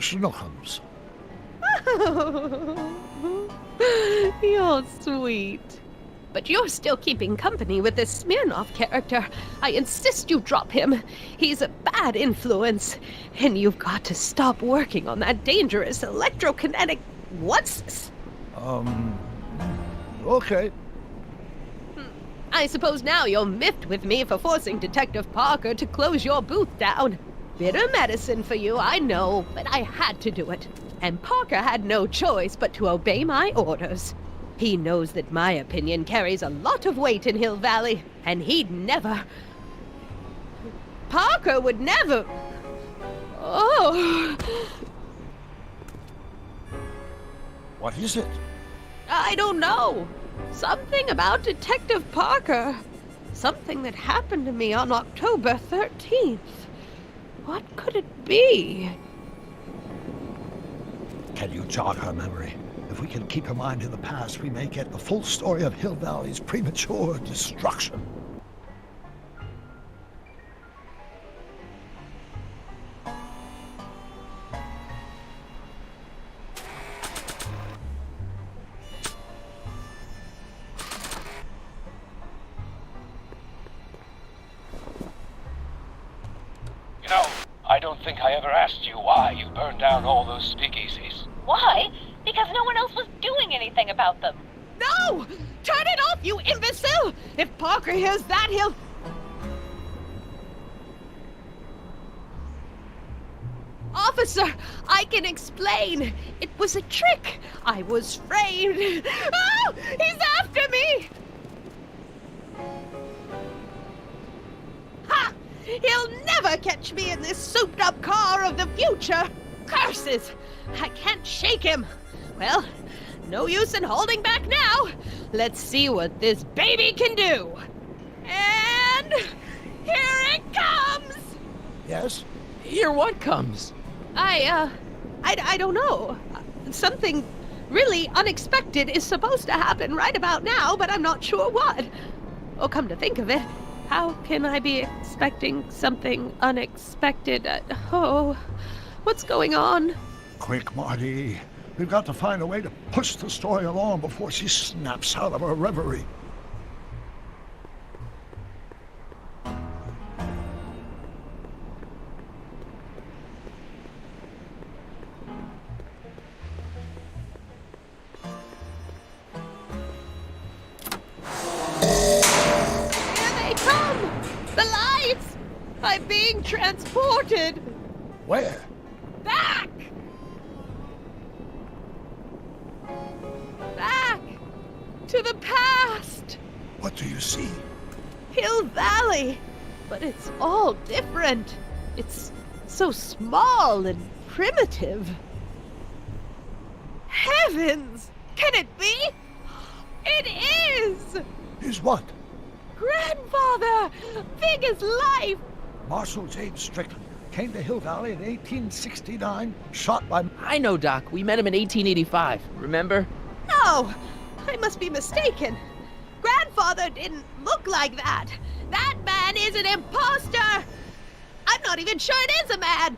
Schnookums. You're sweet. But you're still keeping company with this Smirnoff character. I insist you drop him. He's a bad influence. And you've got to stop working on that dangerous electrokinetic... What's this? Okay. I suppose now you're miffed with me for forcing Detective Parker to close your booth down. Bitter medicine for you, I know, but I had to do it. And Parker had no choice but to obey my orders. He knows that my opinion carries a lot of weight in Hill Valley, and he'd never... Parker would never... Oh... What is it? I don't know. Something about Detective Parker. Something that happened to me on October 13th. What could it be? Can you jog her memory? If we can keep her mind in the past, we may get the full story of Hill Valley's premature destruction. I don't think I ever asked you why you burned down all those speakeasies. Why? Because no one else was doing anything about them. No! Turn it off, you imbecile! If Parker hears that, he'll... Officer, I can explain. It was a trick. I was framed. Oh! He's after me! Ha! He'll never catch me in this souped-up car of the future! Curses! I can't shake him! Well, no use in holding back now! Let's see what this baby can do! And... here it comes! Yes? Here what comes? I don't know. Something really unexpected is supposed to happen right about now, but I'm not sure what. Oh, come to think of it, how can I be expecting something unexpected? What's going on? Quick, Marty. We've got to find a way to push the story along before she snaps out of her reverie. I'm being transported! Where? Back! Back! To the past! What do you see? Hill Valley! But it's all different. It's so small and primitive. Heavens! Can it be? It is! Is what? Grandfather! Big as life! Marshal James Strickland came to Hill Valley in 1869, shot by... I know, Doc. We met him in 1885. Remember? No! I must be mistaken. Grandfather didn't look like that. That man is an imposter! I'm not even sure it is a man!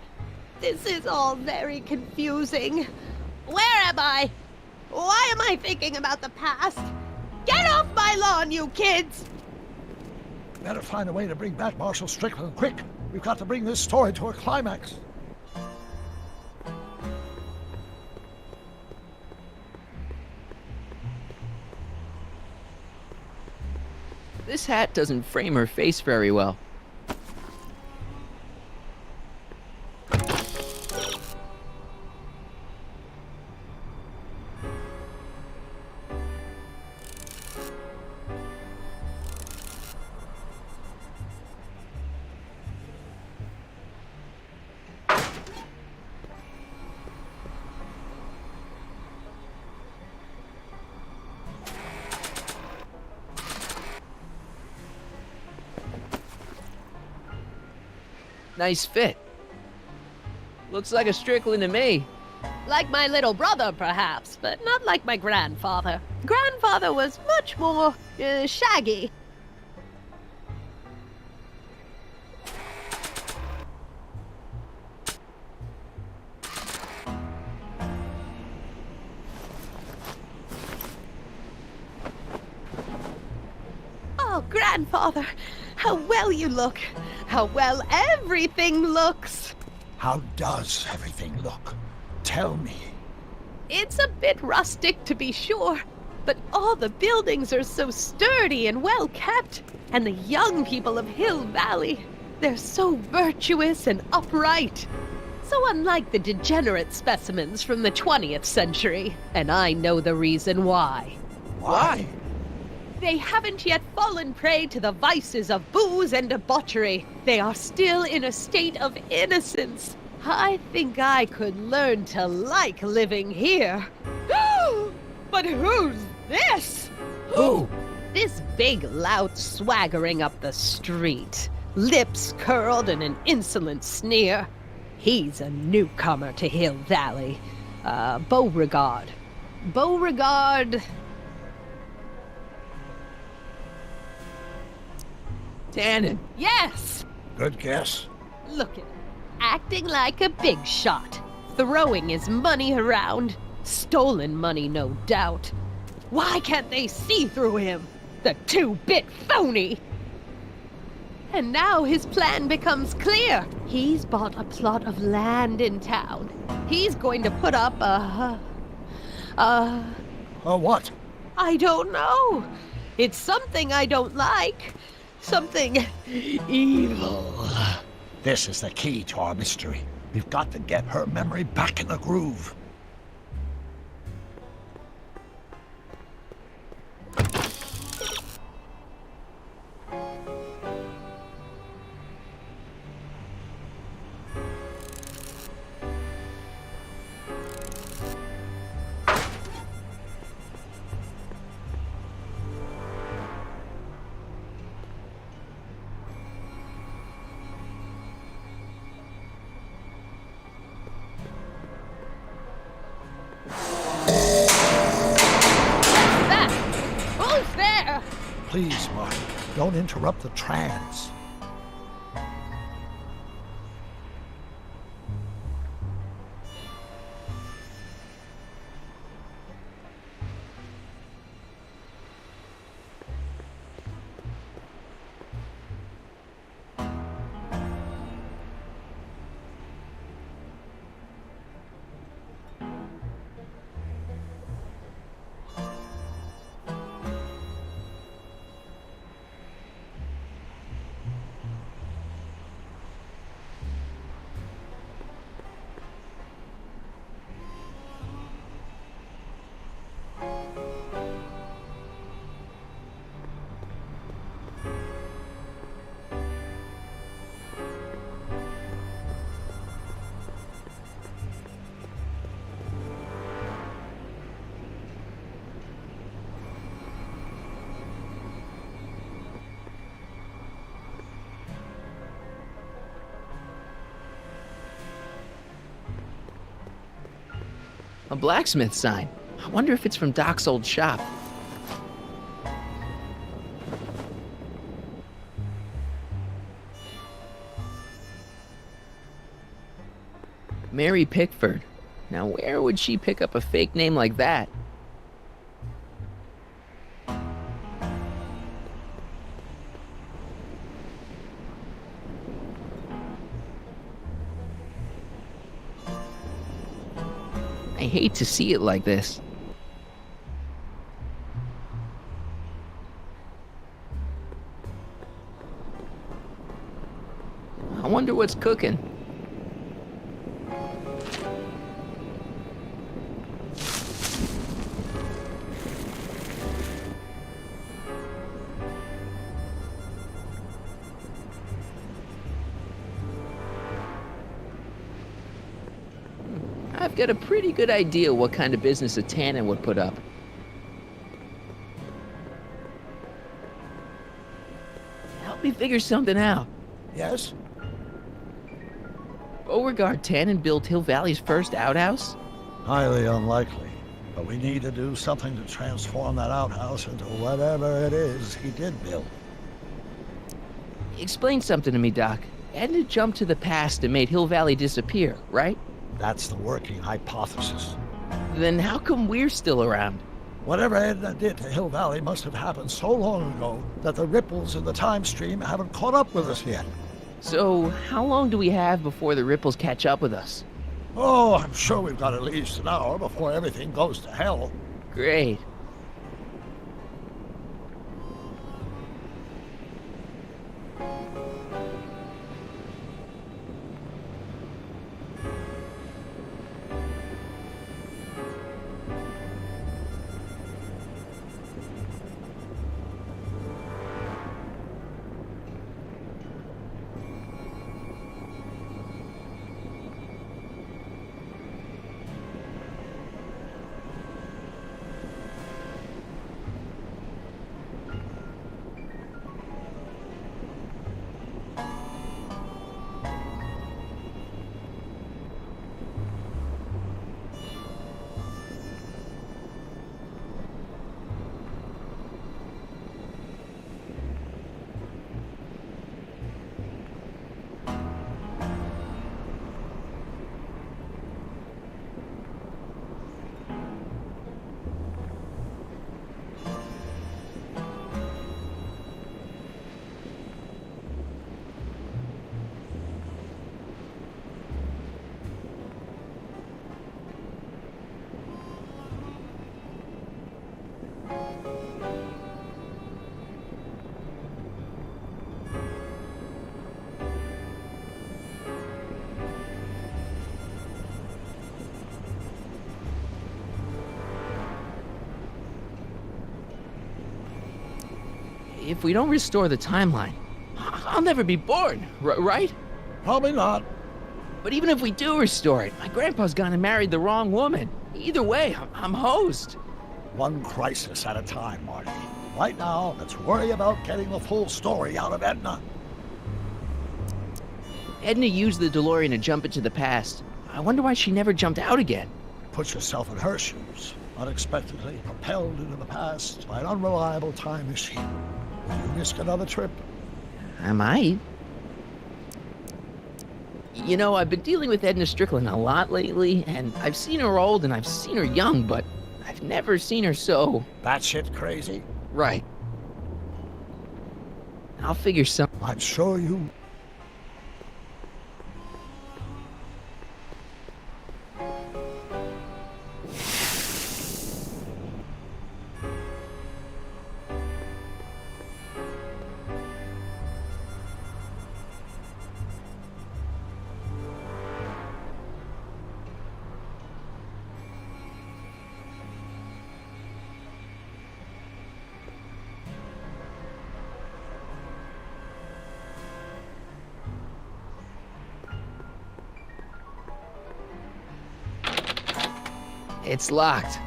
This is all very confusing. Where am I? Why am I thinking about the past? Get off my lawn, you kids! Better find a way to bring back Marshal Strickland, quick! We've got to bring this story to a climax. This hat doesn't frame her face very well. Nice fit. Looks like a Strickland to me. Like my little brother, perhaps, but not like my grandfather. Grandfather was much more shaggy. Grandfather, how well you look. How well everything looks. How does everything look? Tell me. It's a bit rustic, to be sure, but all the buildings are so sturdy and well kept. And the young people of Hill Valley, they're so virtuous and upright. So unlike the degenerate specimens from the 20th century, and I know the reason why. Why? They haven't yet fallen prey to the vices of booze and debauchery. They are still in a state of innocence. I think I could learn to like living here. But who's this? Who? This big lout swaggering up the street, lips curled in an insolent sneer. He's a newcomer to Hill Valley. Beauregard. Beauregard... Tannen. Yes! Good guess. Look at him, acting like a big shot, throwing his money around. Stolen money, no doubt. Why can't they see through him? The two-bit phony! And now his plan becomes clear. He's bought a plot of land in town. He's going to put up a what? I don't know. It's something I don't like. Something evil. This is the key to our mystery. We've got to get her memory back in the groove. Please, Martin, don't interrupt the trance. A blacksmith sign. I wonder if it's from Doc's old shop. Mary Pickford. Now where would she pick up a fake name like that? I hate to see it like this. I wonder what's cooking. I've got a pretty good idea what kind of business a Tannen would put up. Help me figure something out. Yes? Beauregard Tannen built Hill Valley's first outhouse? Highly unlikely. But we need to do something to transform that outhouse into whatever it is he did build. Explain something to me, Doc. Edna jumped to the past and made Hill Valley disappear, right? That's the working hypothesis. Then how come we're still around? Whatever Edna did to Hill Valley must have happened so long ago that the ripples in the time stream haven't caught up with us yet. So, how long do we have before the ripples catch up with us? Oh, I'm sure we've got at least an hour before everything goes to hell. Great. If we don't restore the timeline, I'll never be born, right? Probably not. But even if we do restore it, my grandpa's gone and married the wrong woman. Either way, I'm hosed. One crisis at a time, Marty. Right now, let's worry about getting the full story out of Edna. Edna used the DeLorean to jump into the past. I wonder why she never jumped out again. Put yourself in her shoes. Unexpectedly propelled into the past by an unreliable time machine. Will you risk another trip? I might. You know, I've been dealing with Edna Strickland a lot lately, and I've seen her old and I've seen her young, but I've never seen her so... Batshit crazy? Right. I'll figure something... I'm sure you... It's locked.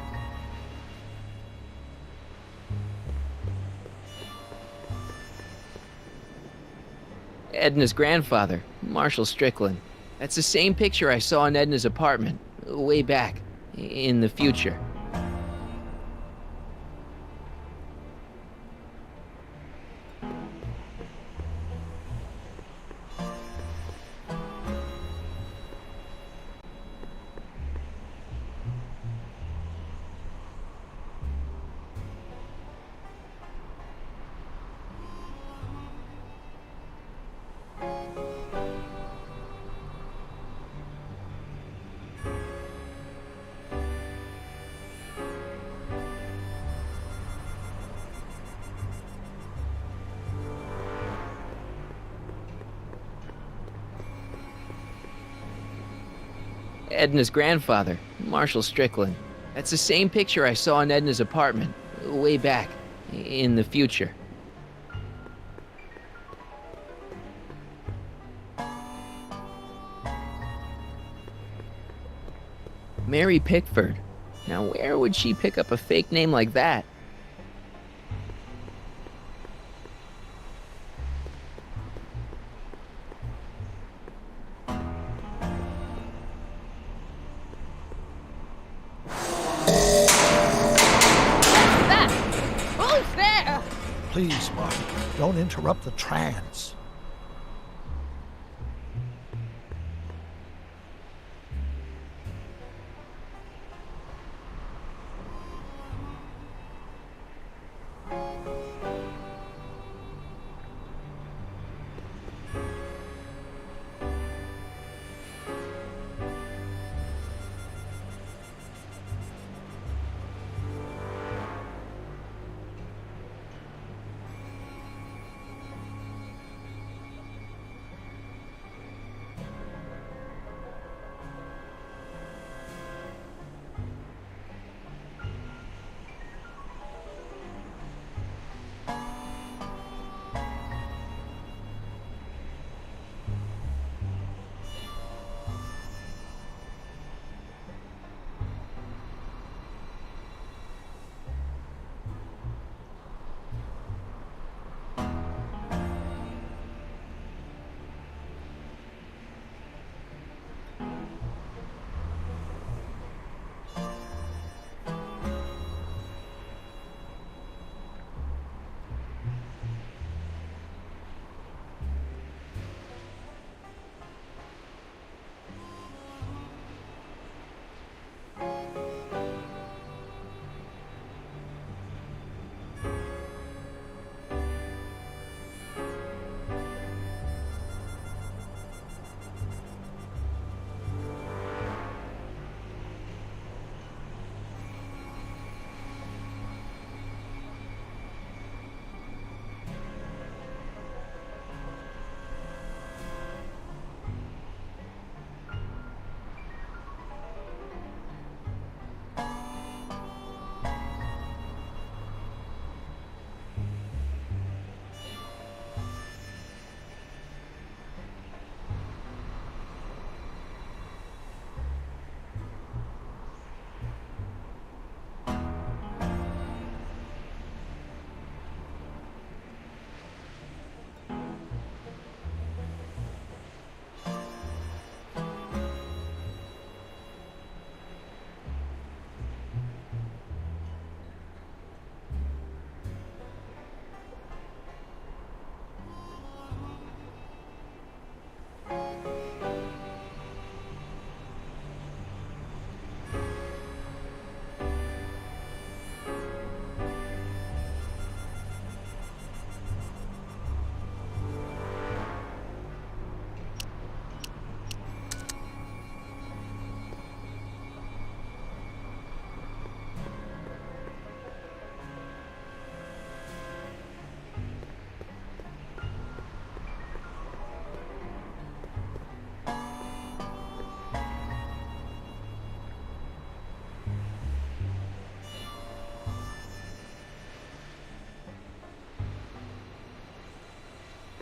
Edna's grandfather, Marshall Strickland. That's the same picture I saw in Edna's apartment, way back, in the future. Edna's grandfather, Marshall Strickland. That's the same picture I saw in Edna's apartment, way back, in the future. Mary Pickford. Now where would she pick up a fake name like that? Please, Marty, don't interrupt the trance.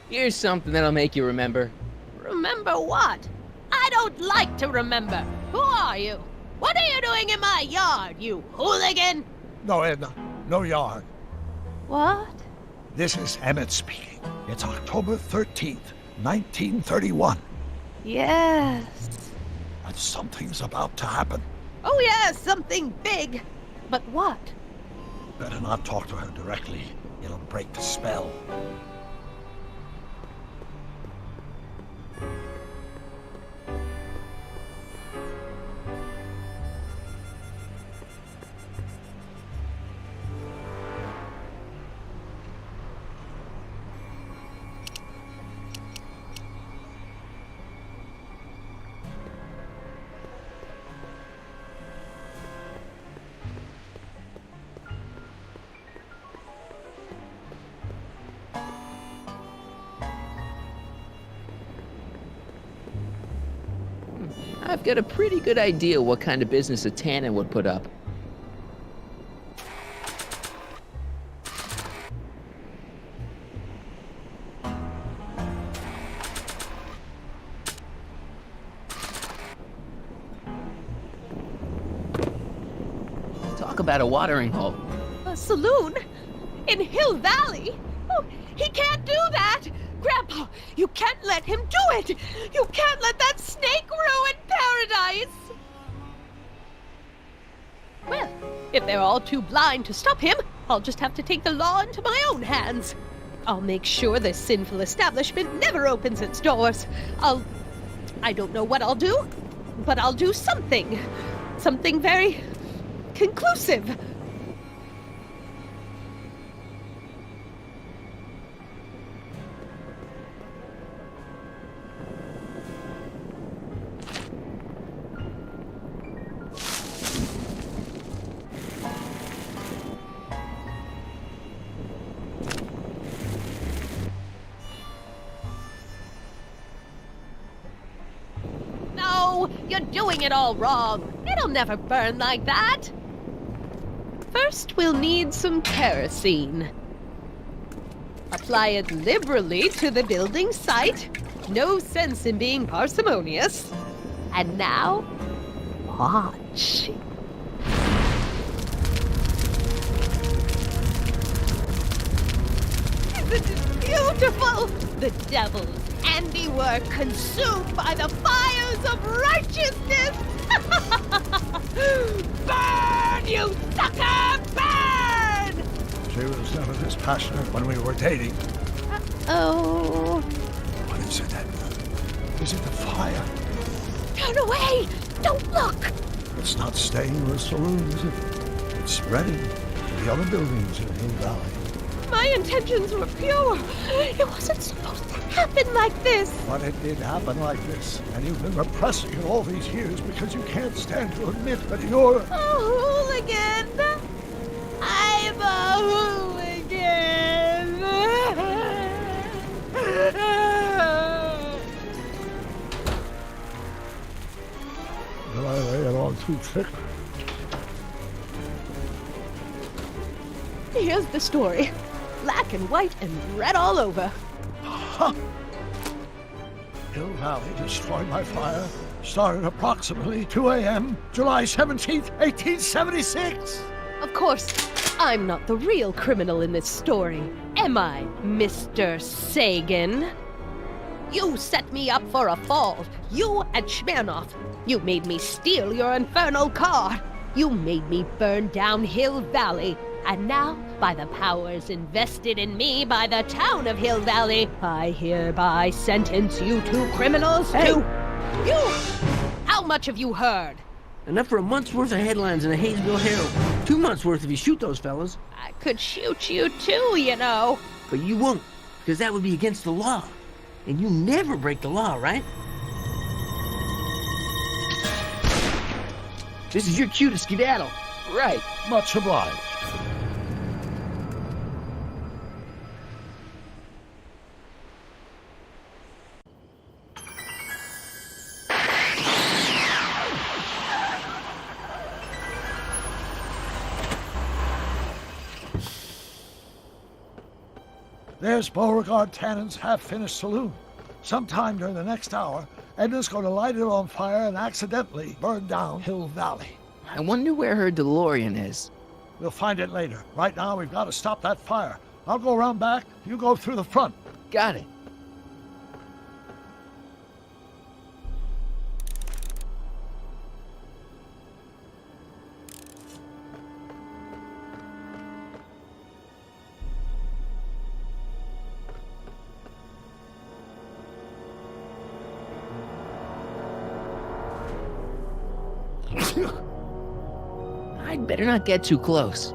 Here's something that'll make you remember. Remember what? I don't like to remember. Who are you? What are you doing in my yard, you hooligan? No, Edna. No yard. What? This is Emmett speaking. It's October 13th, 1931. Yes. And something's about to happen. Oh, yes, something big. But what? Better not talk to her directly. It'll break the spell. I've got a pretty good idea what kind of business a Tannen would put up. Talk about a watering hole. A saloon? In Hill Valley? Oh, he can't do that! Grandpa, you can't let him do it! You can't let that snake ruin paradise! Well, if they're all too blind to stop him, I'll just have to take the law into my own hands. I'll make sure this sinful establishment never opens its doors. I don't know what I'll do, but I'll do something. Something very conclusive. No, you're doing it all wrong. It'll never burn like that. First, we'll need some kerosene. Apply it liberally to the building site. No sense in being parsimonious. And now, watch. Isn't it beautiful? The devil's handiwork consumed by the fires of righteousness! Burn, you sucker! Burn! She was never this passionate when we were dating. Oh. What is it, Edna? Is it the fire? Turn away! Don't look! It's not staying in the saloon, is it? It's spreading to the other buildings in Hill Valley. My intentions were pure. It wasn't supposed to happen like this. But it did happen like this, and you've been repressing it all these years because you can't stand to admit that you're... A hooligan! I'm a hooligan! Did I lay it on too thick? Here's the story. Black and white and red all over. Huh. Hill Valley destroyed by fire. Started approximately 2 a.m., July 17th, 1876. Of course, I'm not the real criminal in this story, am I, Mr. Sagan? You set me up for a fall. You and Smirnoff. You made me steal your infernal car. You made me burn down Hill Valley. And now, by the powers invested in me by the town of Hill Valley, I hereby sentence you two criminals to... You! How much have you heard? Enough for a month's worth of headlines in the Hayesville Herald. 2 months worth if you shoot those fellas. I could shoot you too, you know. But you won't, because that would be against the law. And you never break the law, right? This is your cue to skedaddle. Right. Much obliged. there's Beauregard Tannen's half-finished saloon. Sometime during the next hour, Edna's going to light it on fire and accidentally burn down Hill Valley. I wonder where her DeLorean is. We'll find it later. Right now, we've got to stop that fire. I'll go around back. You go through the front. Got it. I'd better not get too close.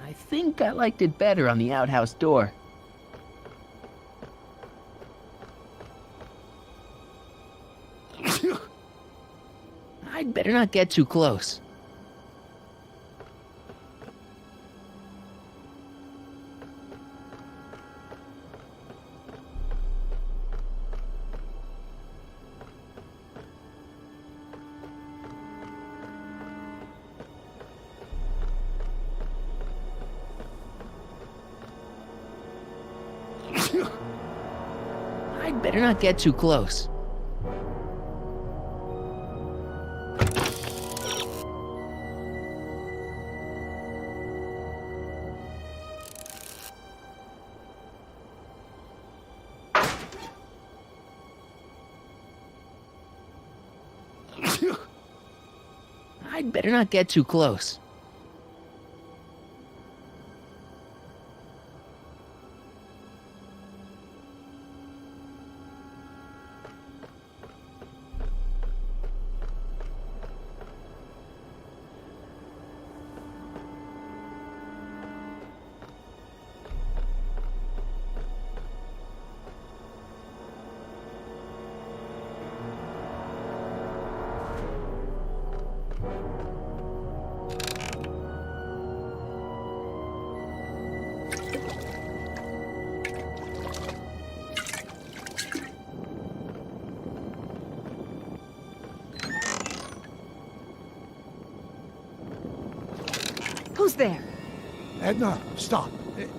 I think I liked it better on the outhouse door. I'd better not get too close. I'd better not get too close. I'd better not get too close. Who's there? Edna, stop.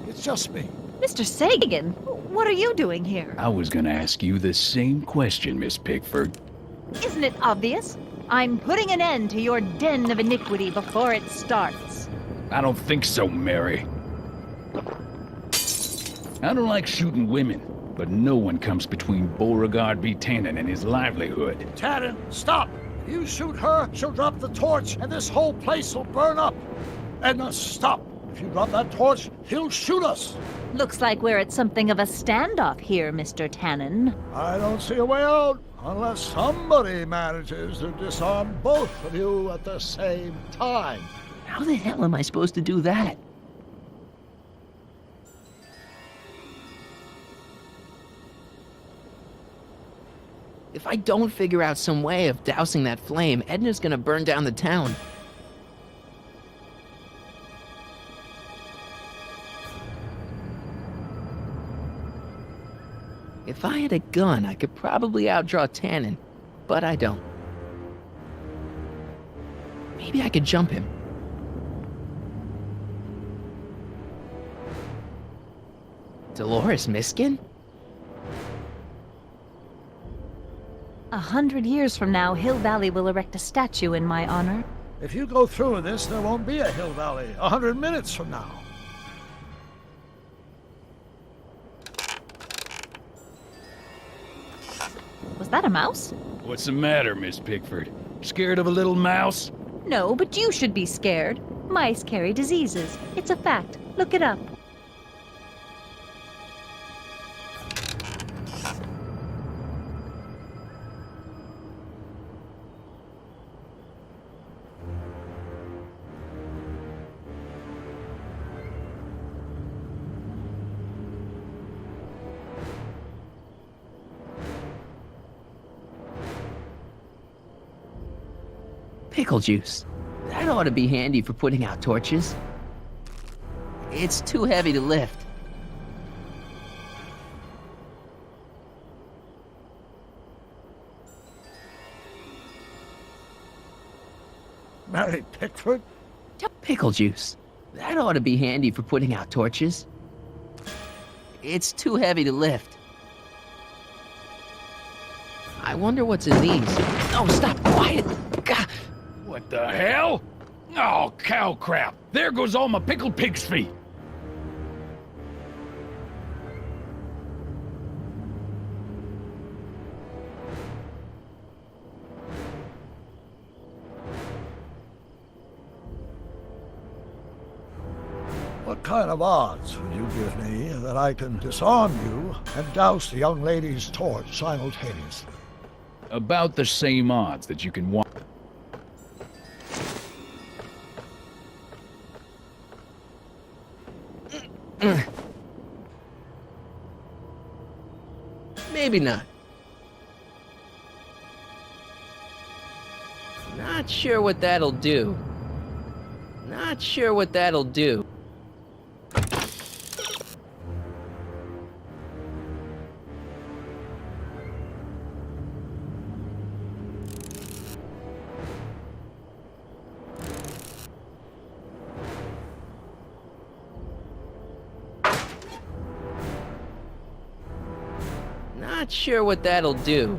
It's just me. Mr. Sagan, what are you doing here? I was gonna ask you the same question, Miss Pickford. Isn't it obvious? I'm putting an end to your den of iniquity before it starts. I don't think so, Mary. I don't like shooting women, but no one comes between Beauregard B. Tannen and his livelihood. Tannen, stop! If you shoot her, she'll drop the torch, and this whole place will burn up. Edna, stop! If you drop that torch, he'll shoot us! Looks like we're at something of a standoff here, Mr. Tannen. I don't see a way out, unless somebody manages to disarm both of you at the same time. How the hell am I supposed to do that? If I don't figure out some way of dousing that flame, Edna's gonna burn down the town. If I had a gun, I could probably outdraw Tannen, but I don't. Maybe I could jump him. Dolores Miskin? 100 years from now, Hill Valley will erect a statue in my honor. If you go through with this, there won't be a Hill Valley 100 minutes from now. Was that a mouse? What's the matter, Miss Pickford? Scared of a little mouse? No, but you should be scared. Mice carry diseases. It's a fact. Look it up. Pickle juice. That ought to be handy for putting out torches. It's too heavy to lift. Mary Pickford? Pickle juice. That ought to be handy for putting out torches. It's too heavy to lift. I wonder what's in these. Oh, stop, quiet. Gah. What the hell? Oh, cow crap. There goes all my pickled pig's feet. What kind of odds would you give me that I can disarm you and douse the young lady's torch simultaneously? About the same odds that you can walk. Maybe not. Not sure what that'll do. Not sure what that'll do. Not sure what that'll do.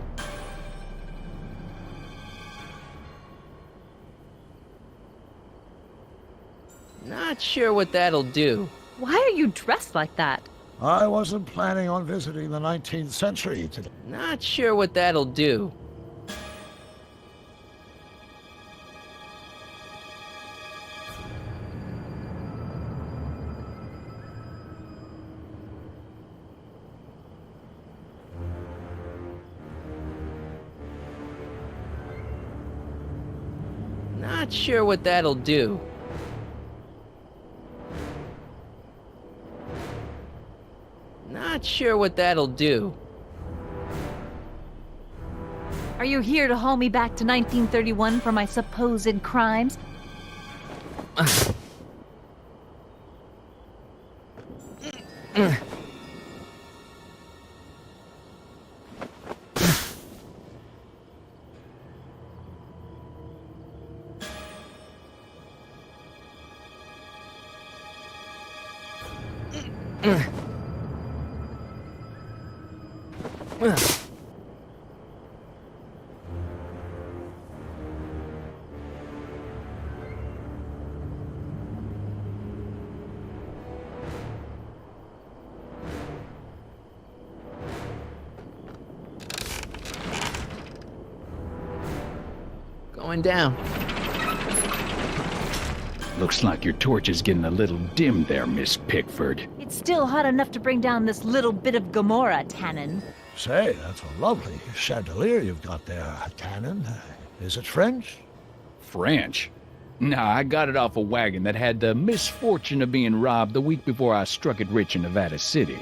Not sure what that'll do. Why are you dressed like that? I wasn't planning on visiting the 19th century today. Not sure what that'll do. Not sure what that'll do. Not sure what that'll do. Are you here to haul me back to 1931 for my supposed crimes? Going down. Looks like your torch is getting a little dim there, Miss Pickford. It's still hot enough to bring down this little bit of Gomorrah, Tannen. Say, that's a lovely chandelier you've got there, Tannen. Is it French? French? Nah, I got it off a wagon that had the misfortune of being robbed the week before I struck it rich in Nevada City.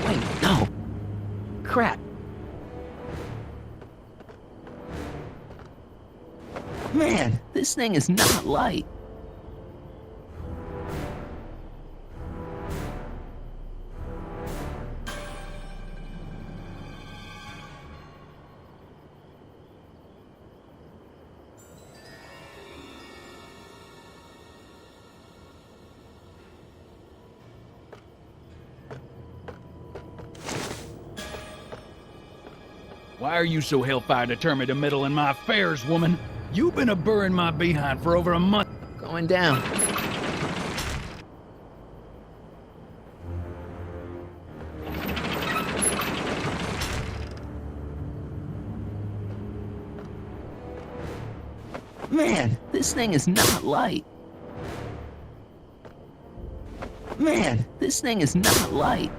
Wait, no. Crap. Man, this thing is not light. Why are you so hellfire determined to meddle in my affairs, woman? You've been a-burring my behind for over a month. Going down. Man, this thing is not light. Man, this thing is not light.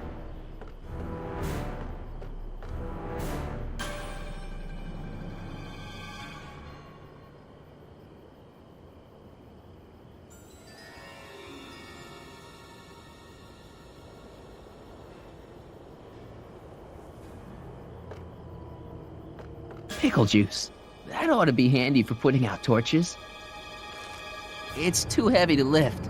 Pickle juice. That ought to be handy for putting out torches. It's too heavy to lift.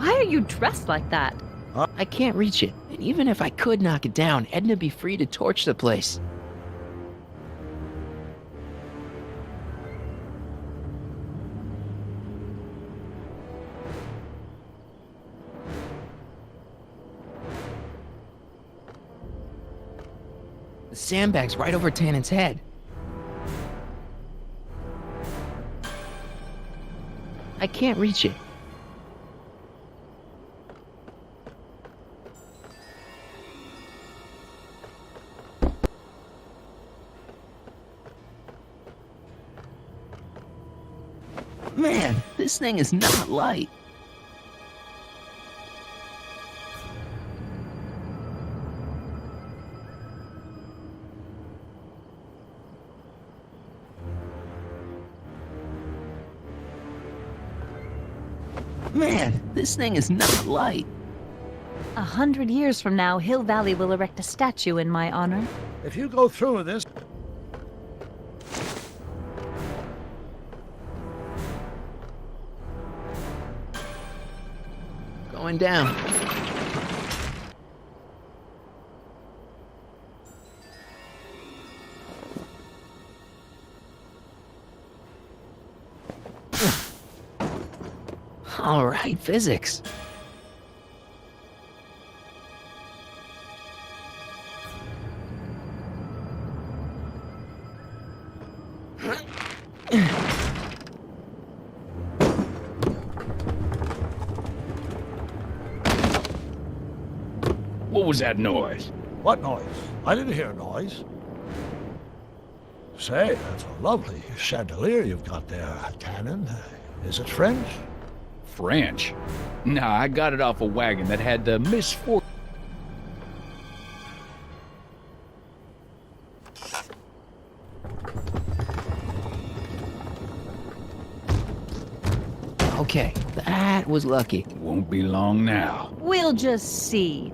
Why are you dressed like that? I can't reach it, and even if I could knock it down, Edna'd be free to torch the place. The sandbag's right over Tannen's head. I can't reach it. Man, this thing is not light. Man, this thing is not light. 100 years from now, Hill Valley will erect a statue in my honor. If you go through with this... Going down. All right, physics. What was that noise? What noise? I didn't hear a noise. Say, that's a lovely chandelier you've got there, Tannen. Is it French? French? Nah, I got it off a wagon that had the misfortune. Okay, that was lucky. Won't be long now. We'll just see.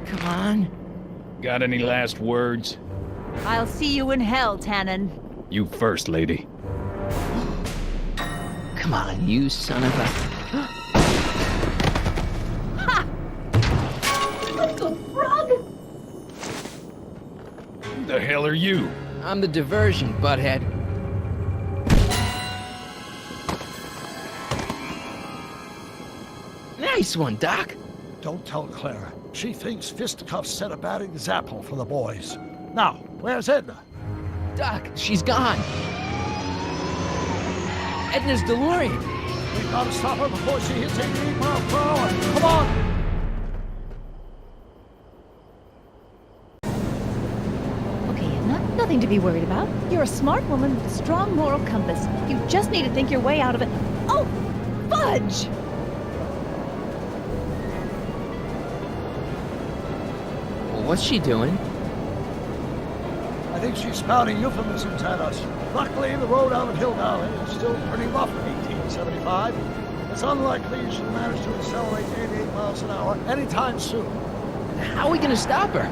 Come on. Got any last words? I'll see you in hell, Tannen. You first, lady. Come on, you son of a... Ha! Uncle Frog! Who the hell are you? I'm the diversion, butthead. Nice one, Doc. Don't tell Clara. She thinks fisticuffs set a bad example for the boys. Now, where's Edna? Doc, she's gone. Edna's DeLorean. We gotta stop her before she hits 88 miles per hour. Come on! Okay, Edna, nothing to be worried about. You're a smart woman with a strong moral compass. You just need to think your way out of it. Oh, fudge! What's she doing? I think she's spouting euphemisms at us. Luckily, the road out of Hill Valley is still pretty rough in 1875. It's unlikely she'll manage to accelerate 88 miles an hour anytime soon. How are we gonna stop her?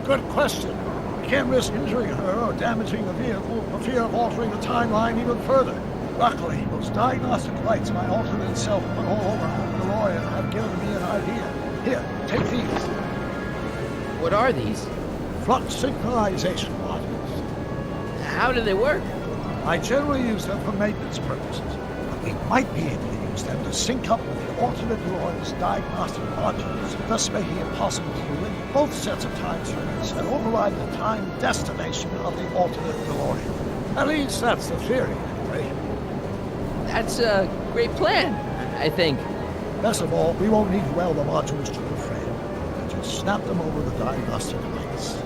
Good question. We can't risk injuring her or damaging the vehicle for fear of altering the timeline even further. Luckily, those diagnostic lights my alternate self put all over our DeLorean have given me an idea. Here, take these. What are these? Flux synchronization modules. How do they work? I generally use them for maintenance purposes, but we might be able to use them to sync up with the alternate DeLorean's diagnostic modules, thus making it possible to link both sets of time circuits and override the time destination of the alternate DeLorean. At least that's the theory, anyway. That's a great plan, I think. Best of all, we won't need to weld the modules to the frame. We'll just snap them over the diagnostic lights.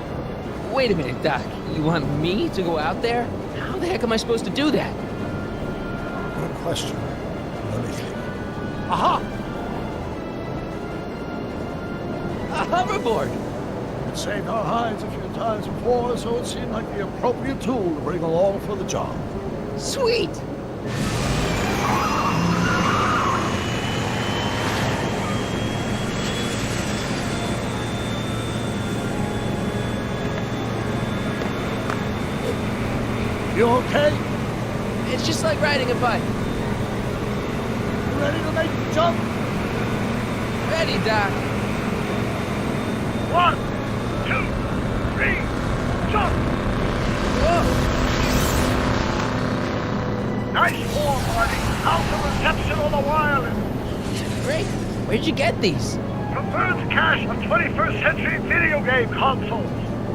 Wait a minute, Doc. You want me to go out there? How the heck am I supposed to do that? Good question. Let me think. Aha! A hoverboard! It saved our hides a few times before, so it seemed like the appropriate tool to bring along for the job. Sweet! You okay? It's just like riding a bike. You ready to make the jump? Ready, Doc. 1, 2, 3, jump! Whoa! Nice form, Marty. How's the reception on the wireless? Great. Where'd you get these? From Bird's cache of 21st century video game consoles.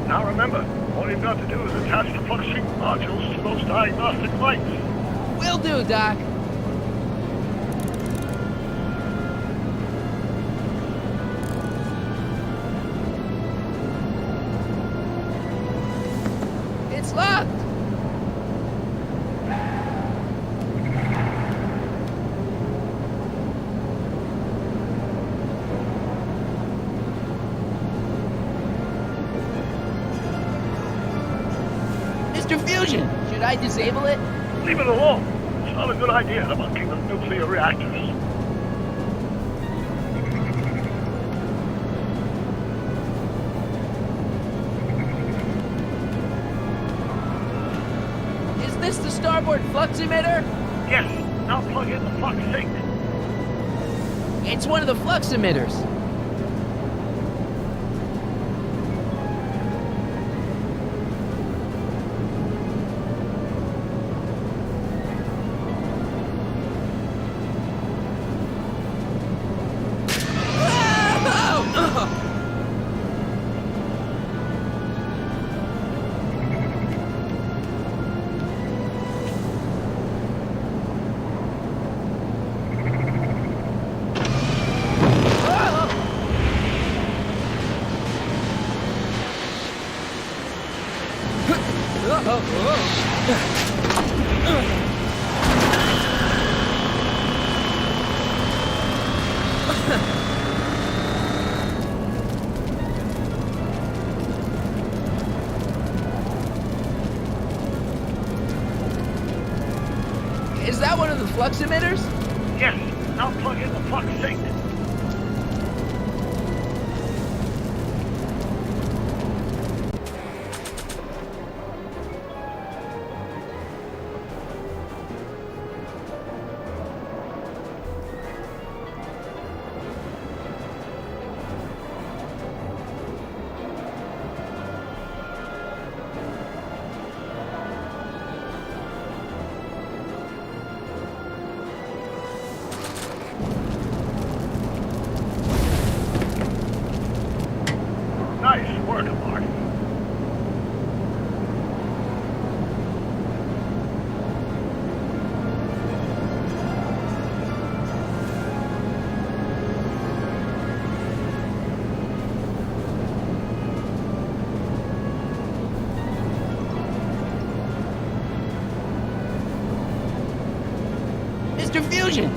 Now remember, all you've got to do is attach the FluxSync modules to those diagnostic lights. Will do, Doc. It's locked. Mr. Fusion, should I disable it? Leave it alone. It's not a good idea to monkey with nuclear reactors. Is this the starboard flux emitter? Yes, now plug in the FluxSync. It's one of the flux emitters. Is that one of the flux emitters? Yes, now plug in the FluxSync. Nice work, Marty. Mr. Fusion!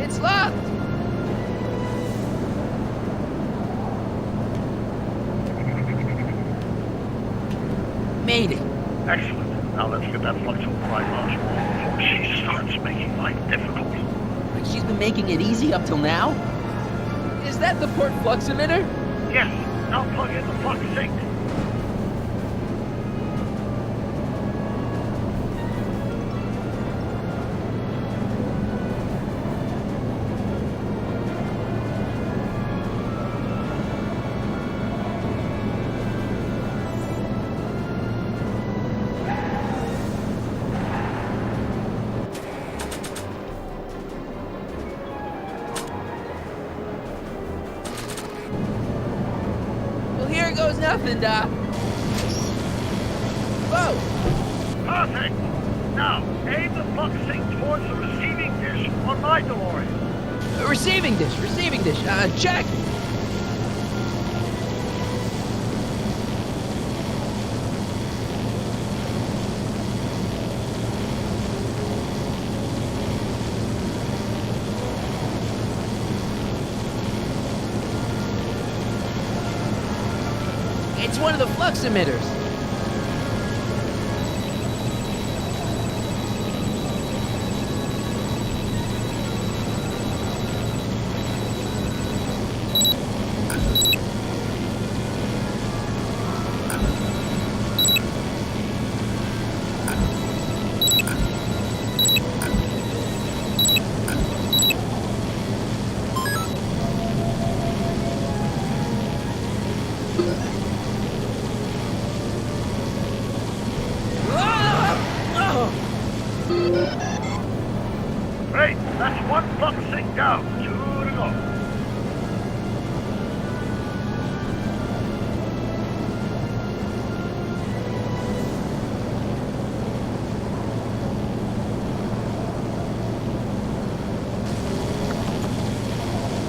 It's locked! Made it. Excellent. Now let's get that flux override module before she starts making life difficult. Like she's been making it easy up till now? Is that the port flux emitter? Yes, now plug in the FluxSync. Well, here goes nothing, Doc. Whoa! Perfect! Now, aim the FluxSync towards the receiving dish on my DeLorean. Receiving dish, check! It's one of the flux emitters. Great, that's one flux sink down. 2 to go.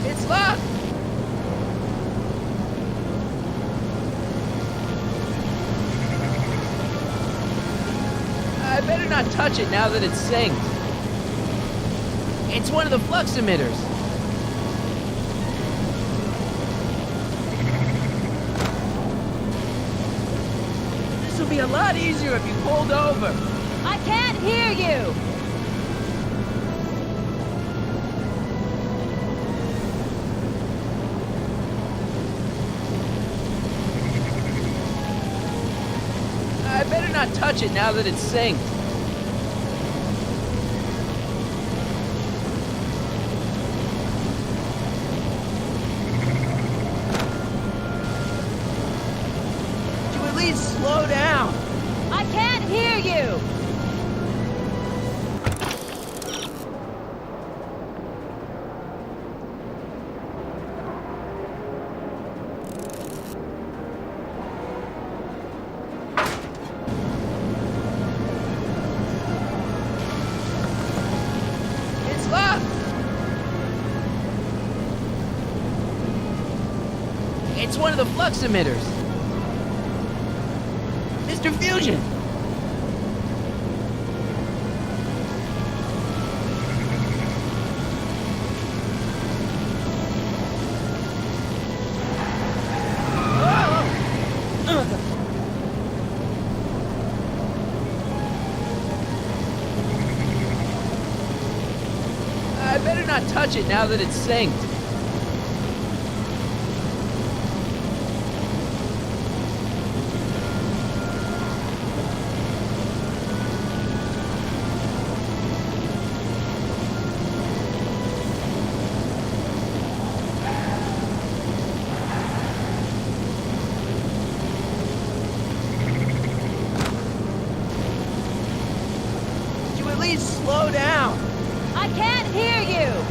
It's locked! I better not touch it now that it's synced. It's one of the flux emitters. This will be a lot easier if you pulled over. I can't hear you! I better not touch it now that it's synced. Would you at least slow down? I can't hear you! It's locked! It's one of the flux emitters. Mr. Fusion! I better not touch it now that it's synced. Would you at least slow down? I can't hear you!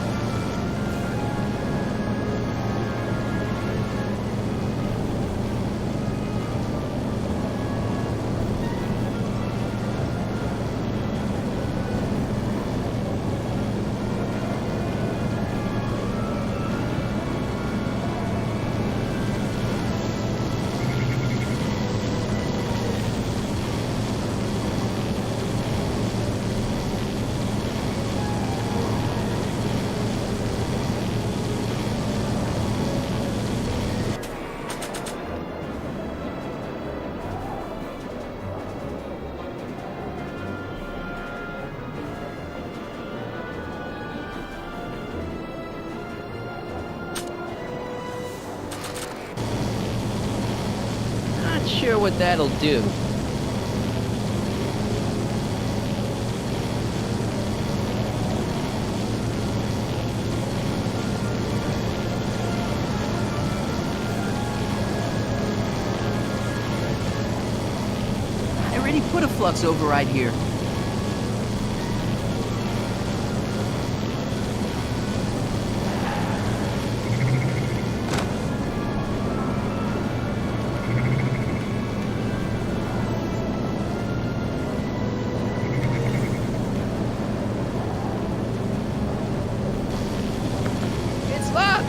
Not sure what that'll do. I already put a flux override here. It's locked!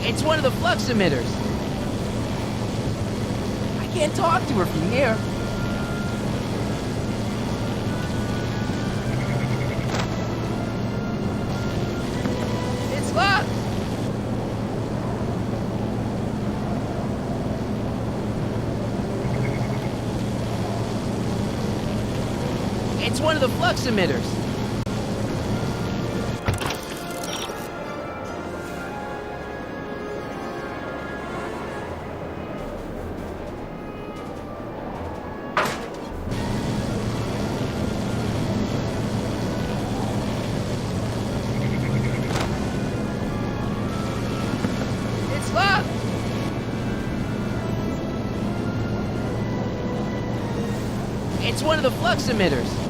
It's one of the flux emitters. I can't talk to her from here. one of the flux emitters. It's locked. It's one of the flux emitters.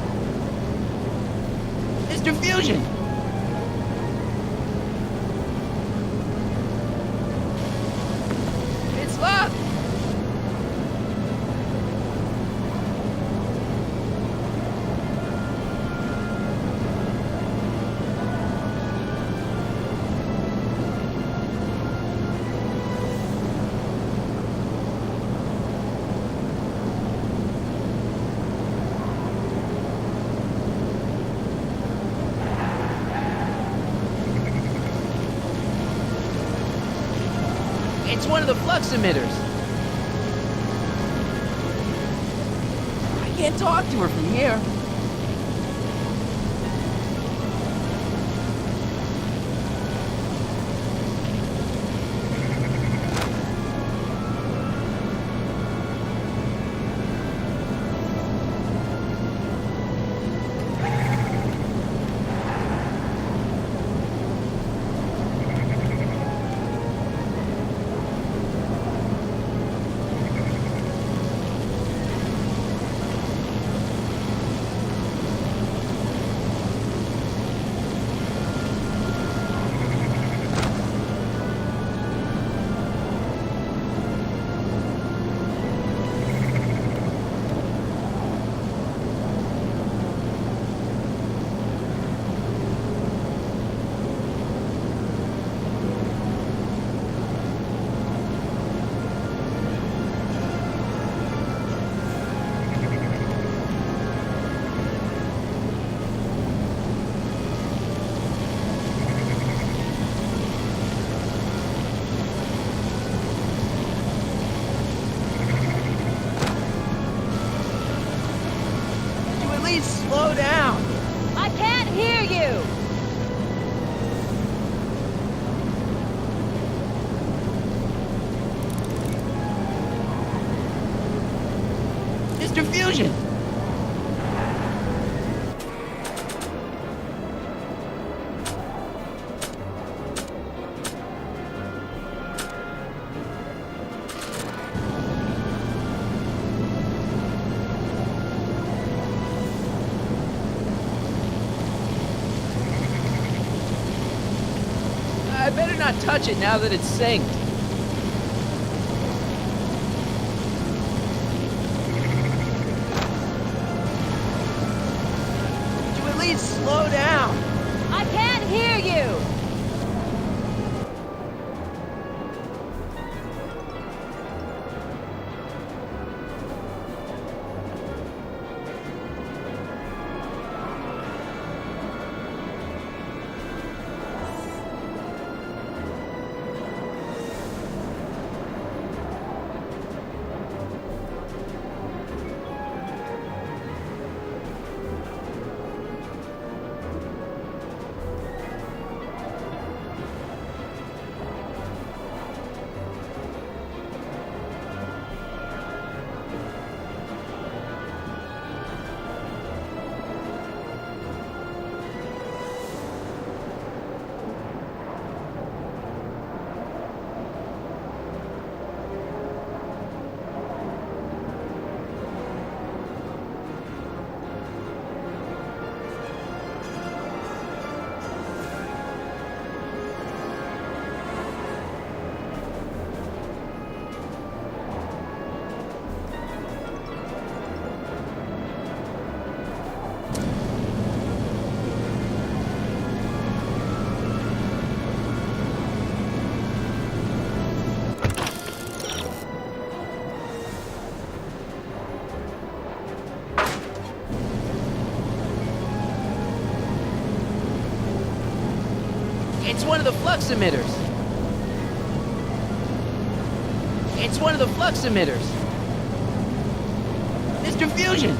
Mr. Fusion! It's locked! It's one of the flux emitters. I can't talk to her from here. Please slow down. I can't hear you! Mr. Fusion! I better not touch it now that it's synced. Would you at least slow down? I can't hear you! It's one of the flux emitters. It's one of the flux emitters. Mr. Fusion!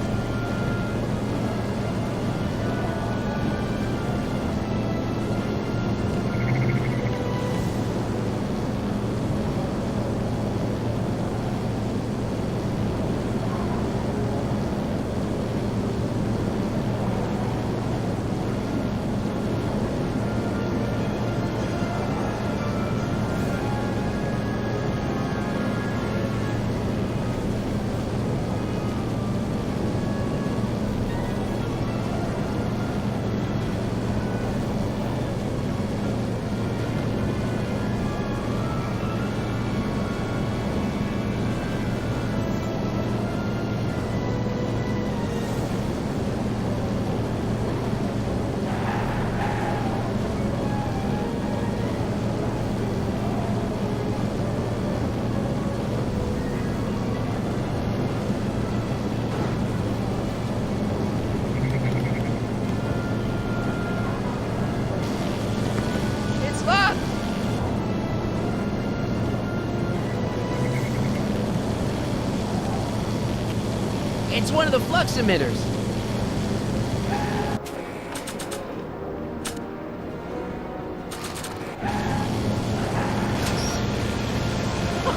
It's one of the flux emitters.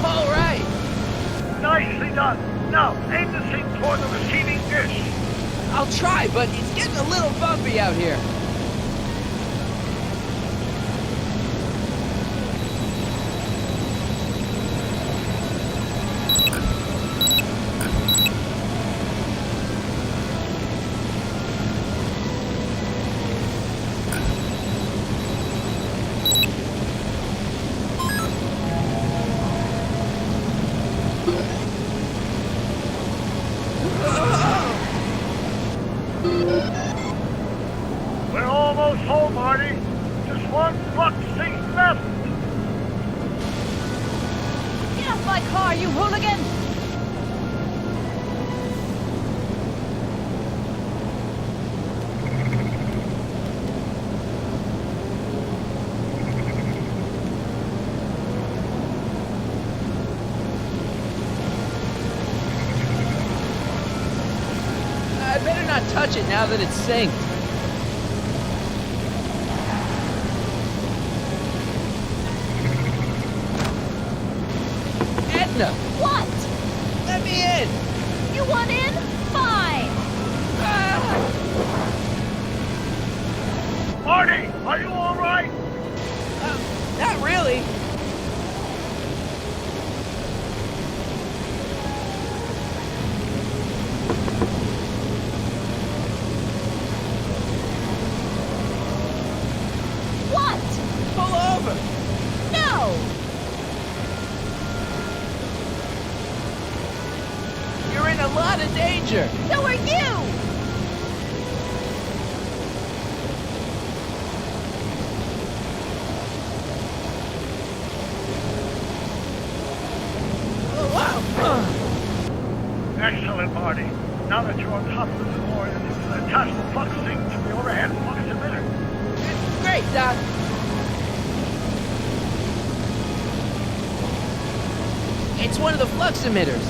All right. Nicely done. Now, aim the thing toward the receiving dish. I'll try, but it's getting a little bumpy out here. We're almost home, Marty. Just one flux sink left. Get off my car, you hooligan! I better not touch it now that it's synced. Edna! What? Let me in! You want in? Fine! Marty, are you all right? Not really. What? Pull over! No! You're in a lot of danger! So are you! Excellent, Marty. Now that you're on top of the DeLorean, attach the flux sink to the overhead flux emitter. Great, Doc. It's one of the flux emitters.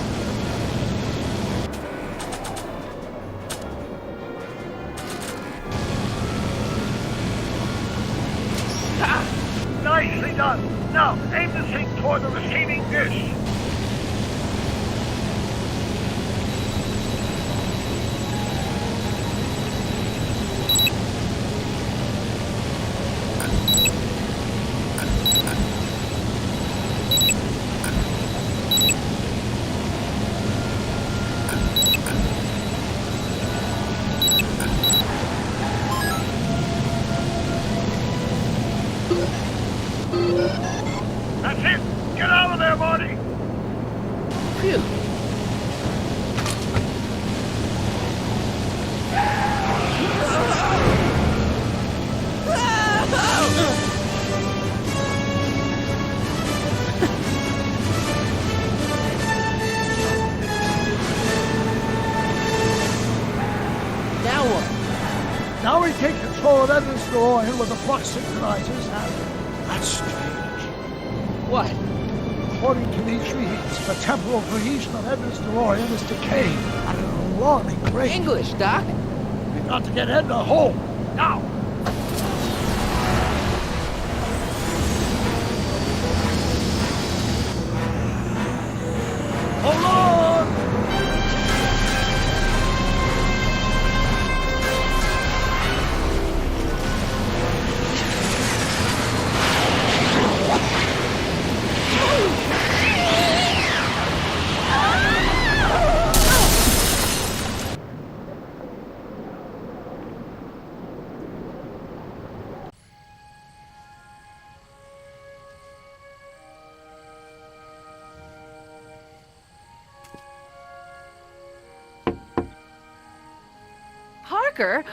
Nicely done. Now, aim the sink toward the receiving dish. That's it. Get out of there, Marty. Phew. Now what? Now we take control of Edna's DeLorean with the flux synchronizers, and that's strange. What? According to these readings, the temporal cohesion of Edna's DeLorean is decaying at an alarming rate. English, Doc. We've got to get Edna home, now! Hold on! Parker?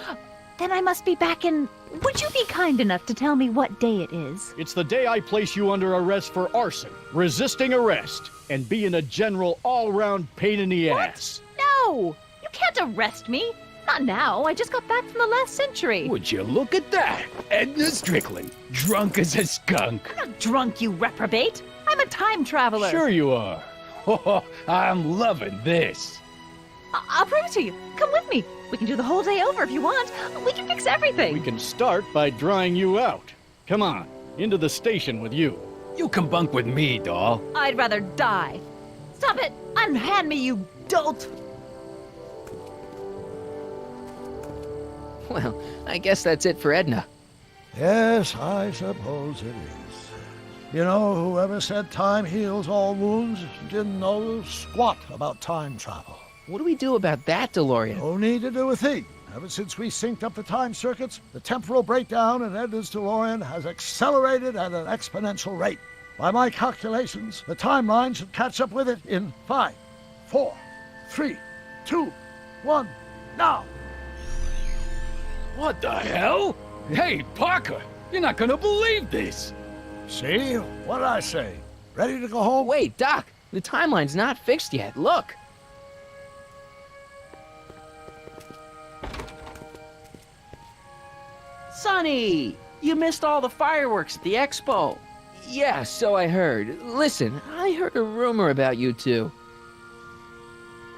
Then I must be back in... Would you be kind enough to tell me what day it is? It's the day I place you under arrest for arson, resisting arrest, and being a general all-round pain in the ass. No! You can't arrest me! Not now. I just got back from the last century. Would you look at that? Edna Strickland, drunk as a skunk. I'm not drunk, you reprobate. I'm a time traveler. Sure you are. Oh, I'm loving this. I'll prove it to you. Come with me. We can do the whole day over if you want. We can fix everything. We can start by drying you out. Come on, into the station with you. You can bunk with me, doll. I'd rather die. Stop it! Unhand me, you dolt! Well, I guess that's it for Edna. Yes, I suppose it is. You know, whoever said time heals all wounds didn't know squat about time travel. What do we do about that, DeLorean? No need to do a thing. Ever since we synced up the time circuits, the temporal breakdown in Edna's DeLorean has accelerated at an exponential rate. By my calculations, the timeline should catch up with it in 5, 4, 3, 2, 1, now! What the hell? Hey, Parker, you're not gonna believe this. See? What did I say? Ready to go home? Wait, Doc, the timeline's not fixed yet. Look. Sonny, you missed all the fireworks at the expo. Yeah, so I heard. Listen, I heard a rumor about you two.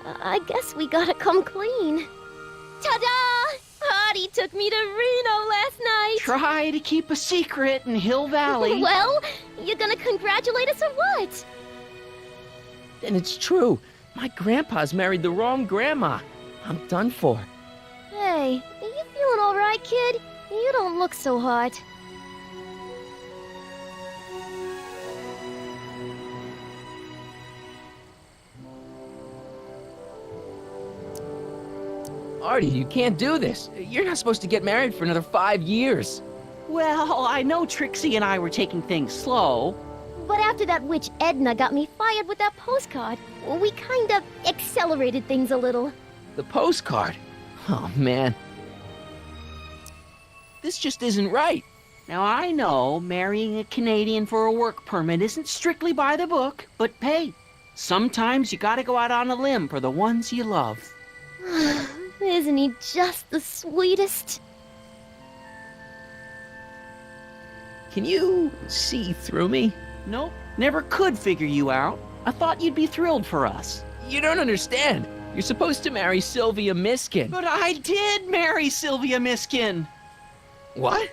I guess we gotta come clean. Ta-da! Artie took me to Reno last night. Try to keep a secret in Hill Valley. Well, you gonna congratulate us or what? And it's true. My grandpa's married the wrong grandma. I'm done for. Hey, are you feeling all right, kid? You don't look so hot. Artie, you can't do this. You're not supposed to get married for another 5 years. Well, I know Trixie and I were taking things slow. But after that witch Edna got me fired with that postcard, we kind of accelerated things a little. The postcard? Oh, man. This just isn't right. Now, I know marrying a Canadian for a work permit isn't strictly by the book, but hey, sometimes you gotta go out on a limb for the ones you love. Isn't he just the sweetest? Can you see through me? Nope, never could figure you out. I thought you'd be thrilled for us. You don't understand. You're supposed to marry Sylvia Miskin. But I did marry Sylvia Miskin. What?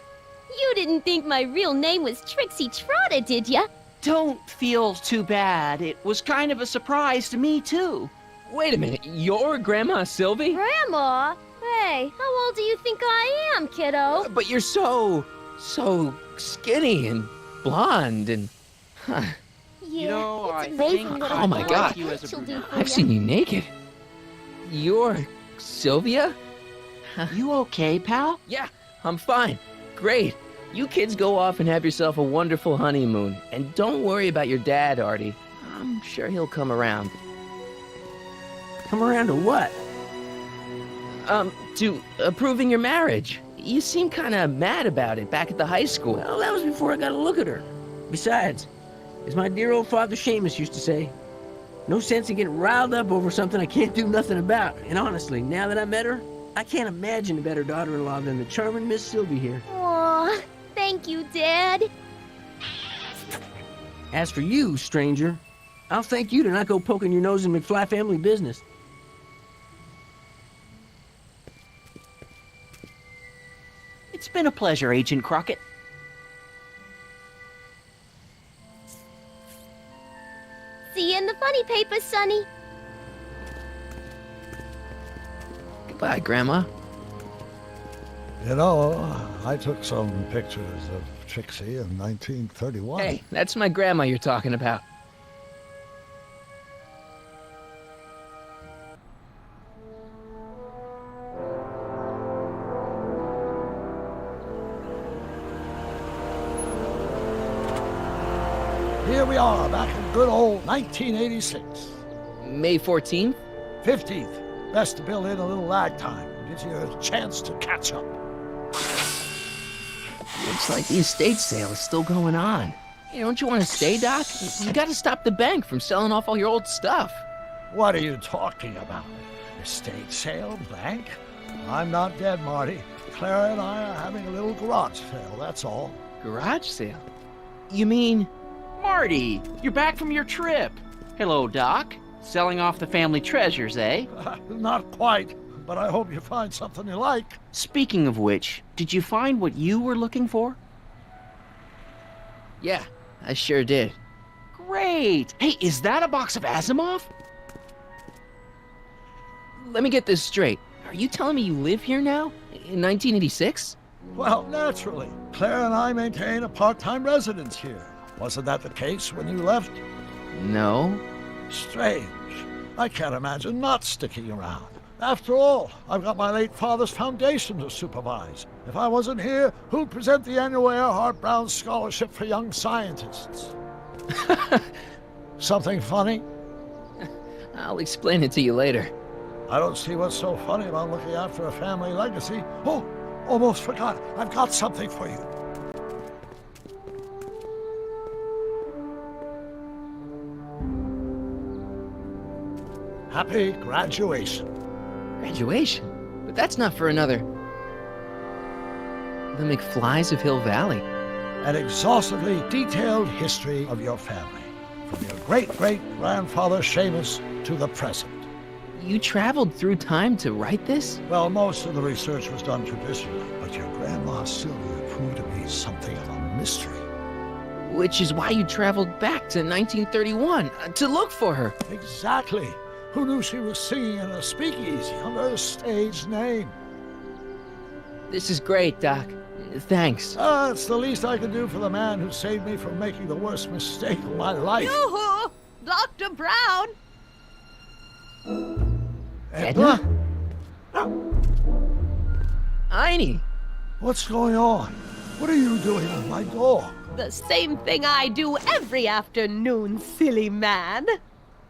You didn't think my real name was Trixie Trotter, did ya? Don't feel too bad. It was kind of a surprise to me, too. Wait a minute, you're Grandma Sylvie? Grandma? Hey, how old do you think I am, kiddo? But you're so skinny and blonde and... Huh. Yeah, You know, it's I amazing think what Oh a my boy God. like You as a she'll do brunette. for I've ya. seen you naked. You're Sylvia? You okay, pal? Yeah, I'm fine. Great. You kids go off and have yourself a wonderful honeymoon. And don't worry about your dad, Artie. I'm sure he'll come around. Come around to what? To approving your marriage. You seem kind of mad about it back at the high school. Well, that was before I got a look at her. Besides, as my dear old father Seamus used to say, no sense in getting riled up over something I can't do nothing about. And honestly, now that I met her, I can't imagine a better daughter-in-law than the charming Miss Sylvie here. Aw, thank you, Dad. As for you, stranger, I'll thank you to not go poking your nose in McFly family business. It's been a pleasure, Agent Crockett. See you in the funny paper, Sonny. Goodbye, Grandma. You know, I took some pictures of Trixie in 1931. Hey, that's my grandma you're talking about. Here we are, back in good old 1986. May 14th? 15th. Best to build in a little lag time. Gives you a chance to catch up. Looks like the estate sale is still going on. Hey, don't you want to stay, Doc? You gotta stop the bank from selling off all your old stuff. What are you talking about? Estate sale? Bank? I'm not dead, Marty. Clara and I are having a little garage sale, that's all. Garage sale? You mean... Marty, you're back from your trip. Hello, Doc. Selling off the family treasures, eh? Not quite, but I hope you find something you like. Speaking of which, did you find what you were looking for? Yeah, I sure did. Great! Hey, is that a box of Asimov? Let me get this straight. Are you telling me you live here now? In 1986? Well, naturally. Claire and I maintain a part-time residence here. Wasn't that the case when you left? No. Strange. I can't imagine not sticking around. After all, I've got my late father's foundation to supervise. If I wasn't here, who'd present the annual Earhart Brown Scholarship for Young Scientists? Something funny? I'll explain it to you later. I don't see what's so funny about looking after a family legacy. Oh, almost forgot. I've got something for you. Happy graduation. Graduation? But that's not for another... The McFlys of Hill Valley. An exhaustively detailed history of your family, from your great-great-grandfather Seamus to the present. You traveled through time to write this? Well, most of the research was done traditionally, but your grandma Sylvia proved to be something of a mystery. Which is why you traveled back to 1931, to look for her. Exactly. Who knew she was singing in a speakeasy under a stage name? This is great, Doc. Thanks. It's the least I can do for the man who saved me from making the worst mistake of my life. Yoo-hoo! Dr. Brown! Edna? Einie! What's going on? What are you doing with my dog? The same thing I do every afternoon, silly man.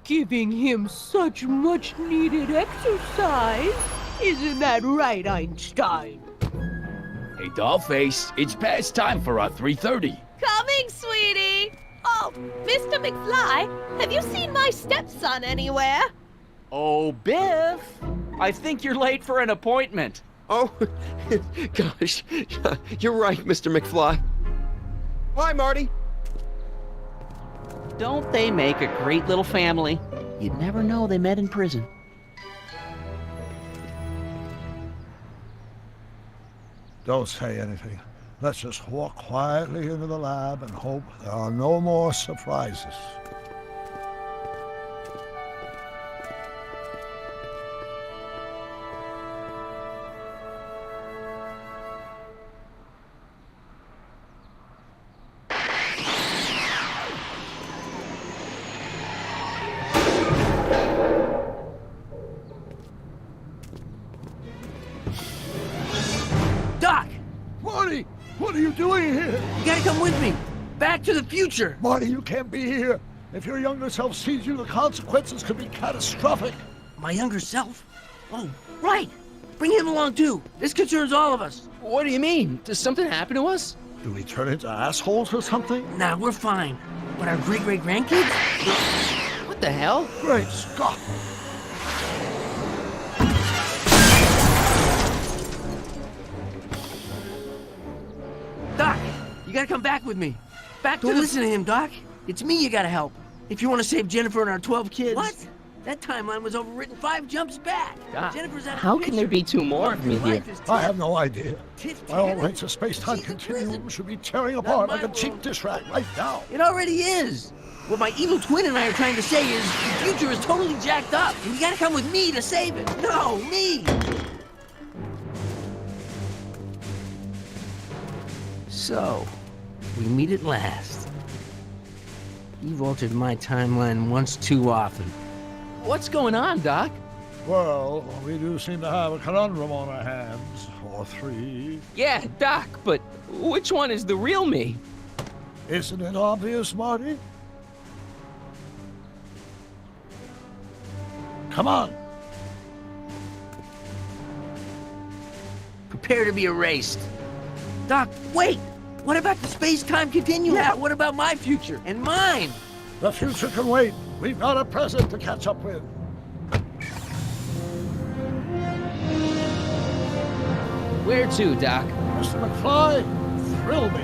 Giving him such much-needed exercise. Isn't that right, Einstein? Hey, Dollface, it's past time for our 3:30. Coming, sweetie! Oh, Mr. McFly, have you seen my stepson anywhere? Oh, Biff! I think you're late for an appointment. Oh, gosh. You're right, Mr. McFly. Hi, Marty. Don't they make a great little family? You'd never know they met in prison. Don't say anything. Let's just walk quietly into the lab and hope there are no more surprises. Doc! Marty! What are you doing here? You gotta come with me! Back to the future! Marty, you can't be here. If your younger self sees you, the consequences could be catastrophic. My younger self? Oh, right! Bring him along too! This concerns all of us! What do you mean? Does something happen to us? Do we turn into assholes or something? Nah, we're fine. But our great-great-grandkids? What the hell? Great Scott! Doc, you gotta come back with me. Don't listen to him, Doc. It's me you gotta help. If you want to save Jennifer and our 12 kids. What? That timeline was overwritten 5 jumps back. God, Jennifer's out of how can there be 2 more of me here? I have no idea. My own rights of space-time continuum should be tearing apart like a cheap dish rag right now. It already is. What my evil twin and I are trying to say is the future is totally jacked up, and you gotta come with me to save it. No, me! So, we meet at last. You've altered my timeline once too often. What's going on, Doc? Well, we do seem to have a conundrum on our hands. Or 3. Yeah, Doc, but which one is the real me? Isn't it obvious, Marty? Come on. Prepare to be erased. Doc, wait! What about the space-time continuum? Yeah, what about my future? And mine? The future can wait. We've got a present to catch up with. Where to, Doc? Mr. McFly, thrill me.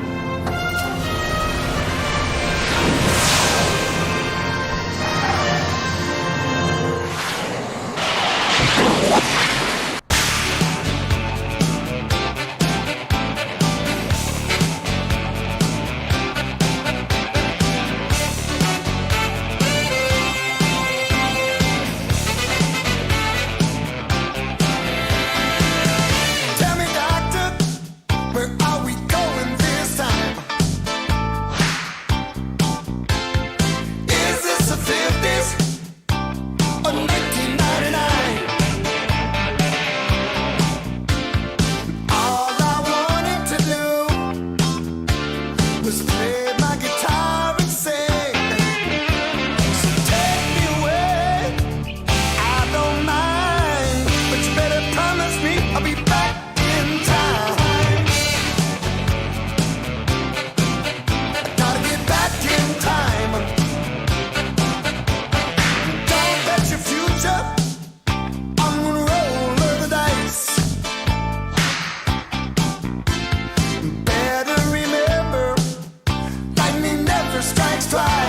fly.